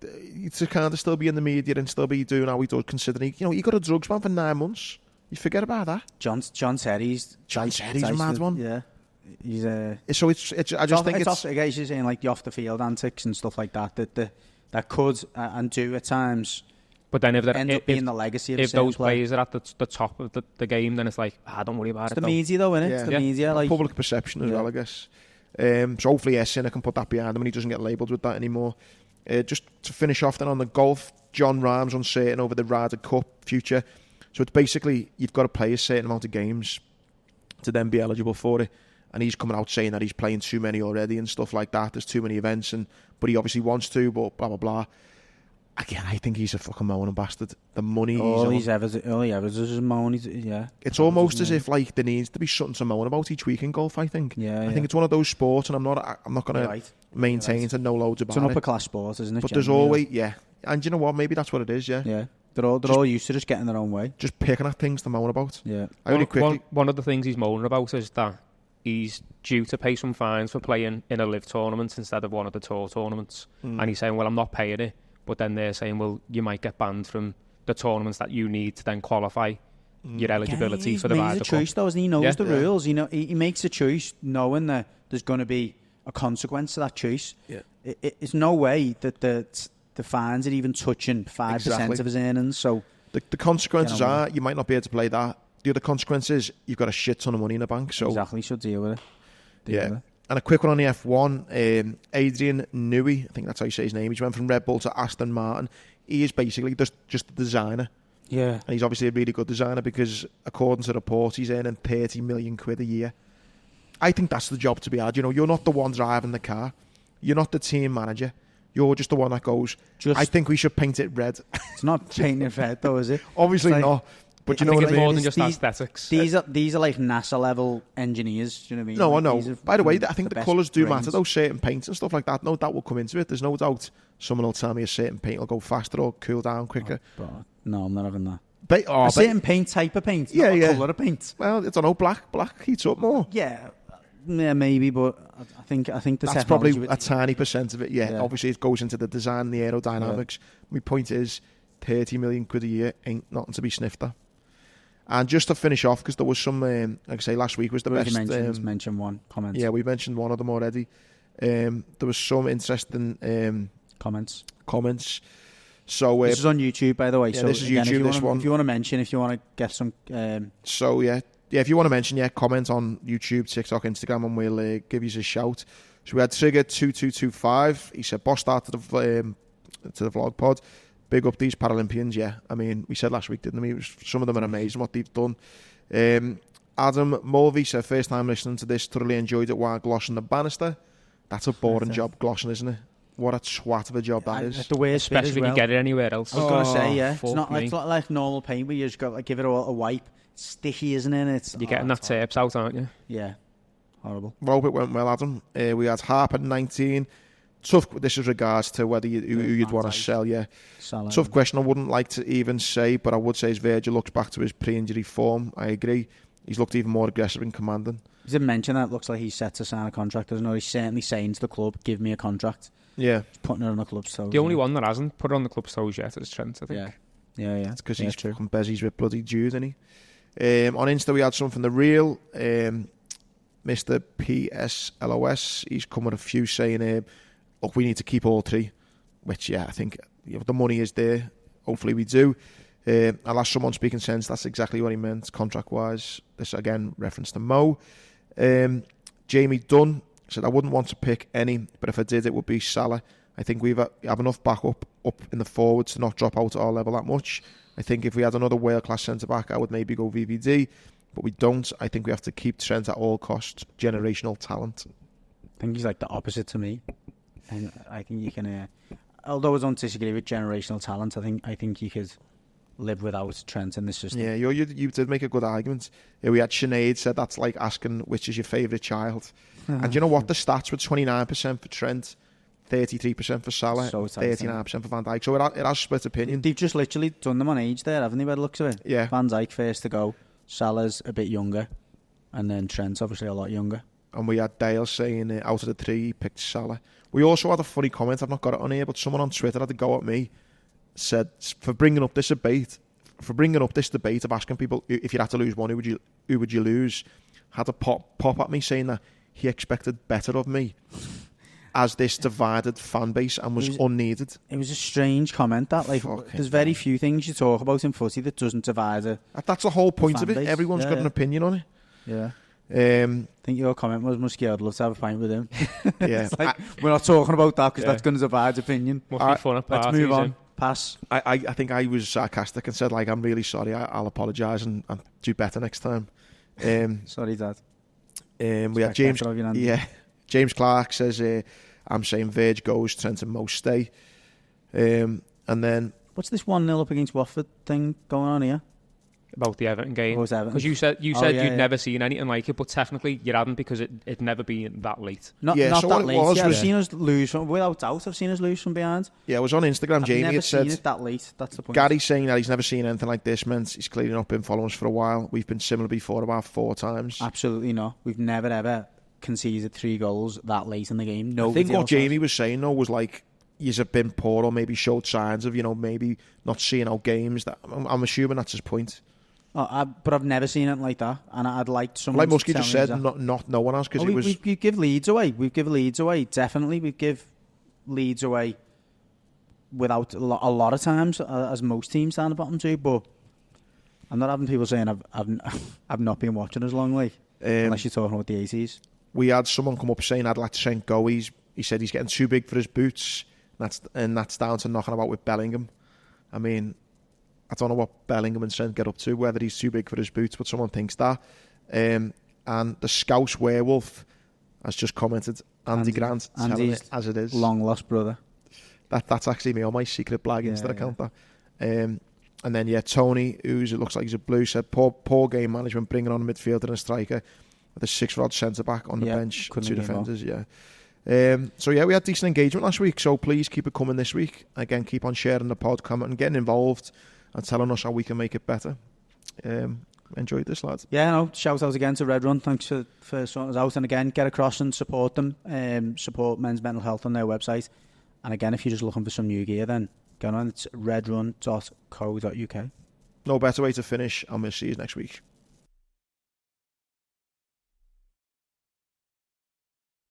to kind of still be in the media and still be doing how he does, considering he got a drugs ban for 9 months. You forget about that. John Terry's a mad one. Yeah. He's so it's I just think it's off, I guess you're saying like the off the field antics and stuff like that. That that could and do at times. But then if end up being the legacy of if those players are at the top of the game, then it's like, don't worry about it. It's the media though, isn't it? It's the media, like public perception as well, I guess. So hopefully, Sinner can put that behind him and he doesn't get labelled with that anymore. Just to finish off then on the golf, John Rahm's uncertain over the Ryder Cup future. So it's basically you've got to play a certain amount of games to then be eligible for it. And he's coming out saying that he's playing too many already and stuff like that. There's too many events, but he obviously wants to, but blah, blah, blah. Again, I think he's a fucking moaning bastard. The money all he ever does is moan. It's almost as if like there needs to be something to moan about each week in golf. I think. I think it's one of those sports, and I'm not going to maintain to know loads about it. It's an upper class sport, isn't it? But there's always and you know what? Maybe that's what it is. Yeah. They're all used to just getting their own way, just picking at things to moan about. Yeah. One of the things he's moaning about is that he's due to pay some fines for playing in a live tournament instead of one of the tour tournaments, and he's saying, "Well, I'm not paying it." But then they're saying, well, you might get banned from the tournaments that you need to then qualify your eligibility for the Ryder Cup. He makes a choice, though, and he knows the rules. He makes a choice knowing that there's going to be a consequence to that choice. Yeah. It's no way that the fines are even touching 5% of his earnings. So the consequences are you might not be able to play that. The other consequence is you've got a shit ton of money in the bank. So exactly, should deal with it. And a quick one on the F1, Adrian Newey, I think that's how you say his name. He went from Red Bull to Aston Martin. He is basically just a designer. Yeah. And he's obviously a really good designer because, according to reports, he's earning 30 million quid a year. I think that's the job to be had. You're not the one driving the car. You're not the team manager. You're just the one that goes, I think we should paint it red. It's not painting it red, though, is it? Obviously not. But you know what I mean? More than just aesthetics. These are like NASA level engineers. Do you know what I mean? No, like, I know. By the way, I think the colours do matter. Those certain paints and stuff like that. No doubt will come into it. There's no doubt someone will tell me a certain paint will go faster or cool down quicker. No, I'm not having that. A certain paint type of paint. Not a colour of paint. Well, I don't know. Black heats up more. Yeah, maybe. But I think that's probably a tiny percent of it. Yeah, obviously it goes into the design and the aerodynamics. My point is, 30 million quid a year ain't nothing to be sniffed at. And just to finish off, because there was some, like I say, last week was the best. Mentioned one comment. Yeah, we mentioned one of them already. There was some interesting comments. So this is on YouTube, by the way. Yeah, so this is again, YouTube. If you want to mention, if you want to get some. So if you want to mention, comment on YouTube, TikTok, Instagram, and we'll give you a shout. So we had Trigger 2225. He said, "Boss start to the vlog pod. Big up these Paralympians." Yeah, I mean, we said last week, didn't we? Some of them are amazing what they've done. Adam Mulvey said, first time listening to this, thoroughly enjoyed it while glossing the banister. That's a boring job, glossing, isn't it? What a twat of a job that is. The worst especially when you get it anywhere else. I was going to say, it's not like normal paint where you just got to give it a wipe. It's sticky, isn't it? You're getting that tapes out, aren't you? Yeah, horrible. Well, hope it went well, Adam. We had Harper 19. Tough. This is regards to whether who you'd want to sell. Yeah, Salah. Tough question. I wouldn't like to even say, but I would say as Virgil looks back to his pre-injury form, I agree. He's looked even more aggressive and commanding. He didn't mention that. It looks like he's set to sign a contract, doesn't he? He's certainly saying to the club, "Give me a contract." Yeah, he's putting it on the club's toes. The only one that hasn't put it on the club's toes yet is Trent, I think. Yeah. It's because he's fucking Bezzy's with bloody Jude, isn't he? On Insta we had something from the real Mr. PSLOS. He's come with a few saying, look, we need to keep all three, which, I think the money is there. Hopefully we do. I'll ask someone speaking sense. That's exactly what he meant, contract-wise. This, again, reference to Mo. Jamie Dunn said, I wouldn't want to pick any, but if I did, it would be Salah. I think we have enough backup up in the forwards to not drop out at our level that much. I think if we had another world-class centre-back, I would maybe go VVD, but we don't. I think we have to keep Trent at all costs. Generational talent. I think he's like the opposite to me. And I think you can, although I don't disagree with generational talent, I think you could live without Trent in this system. Yeah, you did make a good argument. We had Sinead said that's like asking which is your favourite child. And you know what? The stats were 29% for Trent, 33% for Salah, 39% for Van Dijk. So it has split opinion. They've just literally done them on age there, haven't they, by the looks of it? Yeah. Van Dijk first to go, Salah's a bit younger, and then Trent's obviously a lot younger. And we had Dale saying out of the three, he picked Salah. We also had a funny comment, I've not got it on here, but someone on Twitter had to go at me, said, for bringing up this debate of asking people, if you had to lose one, who would you lose? Had to pop at me saying that he expected better of me. as this divided fan base and was unneeded. It was a strange comment that, like, there's very few things you talk about in footy that doesn't divide that's the whole point of it. base. Everyone's got an opinion on it. Yeah. I think your comment was, Muskie, I'd love to have a pint with him. Yeah. Like, we're not talking about that because that's going to divide opinion. Must be fun at parties. Let's move on. Pass. I think I was sarcastic and said, like, I'm really sorry, I'll apologise and do better next time. Sorry, Dad. We had James Clark says, I'm saying Verge goes, Trent and Mo stay. And then... What's this 1-0 up against Watford thing going on here? About the Everton game. Because you said you'd never seen anything like it, but technically you hadn't, because it'd never been that late. Not so that late. I've seen us lose from, without doubt, I've seen us lose from behind. Yeah, it was on Instagram. Jamie had said... I've never seen it that late, that's the point. Gary's saying that he's never seen anything like this, meant he's clearly not been following us for a while. We've been similar before about 4 times. Absolutely not. We've never ever conceded 3 goals that late in the game. I think what Jamie was saying, though, was like, you've been poor or maybe showed signs of, maybe not seeing out games. That I'm assuming that's his point. But I've never seen it like that, and I'd like someone. Like Muskie just said, not no one else, because we give leads away. We give leads away. Definitely, we give leads away without a lot of times, as most teams down the bottom do. But I'm not having people saying I've not been watching as long, like unless you're talking about the 80s. We had someone come up saying I'd like to Trent go. He said he's getting too big for his boots. That's down to knocking about with Bellingham. I mean, I don't know what Bellingham and Trent get up to, whether he's too big for his boots, but someone thinks that. And the Scouse Werewolf has just commented, Andy Grant, telling it as it is. Long lost brother. That's actually me on my secret blag Insta account. And then, Tony, it looks like he's a blue, said poor game management, bringing on a midfielder and a striker with a 6-rod centre-back on the bench, 2 defenders, So we had decent engagement last week, so please keep it coming this week. Again, keep on sharing the pod, commenting and getting involved and telling us how we can make it better. Enjoyed this, lads. Yeah, no, shout out again to Red Run. Thanks for sorting us out. And again, get across and support them. Support Men's Mental Health on their website. And again, if you're just looking for some new gear, then go on. It's redrun.co.uk. No better way to finish, and we'll see you next week.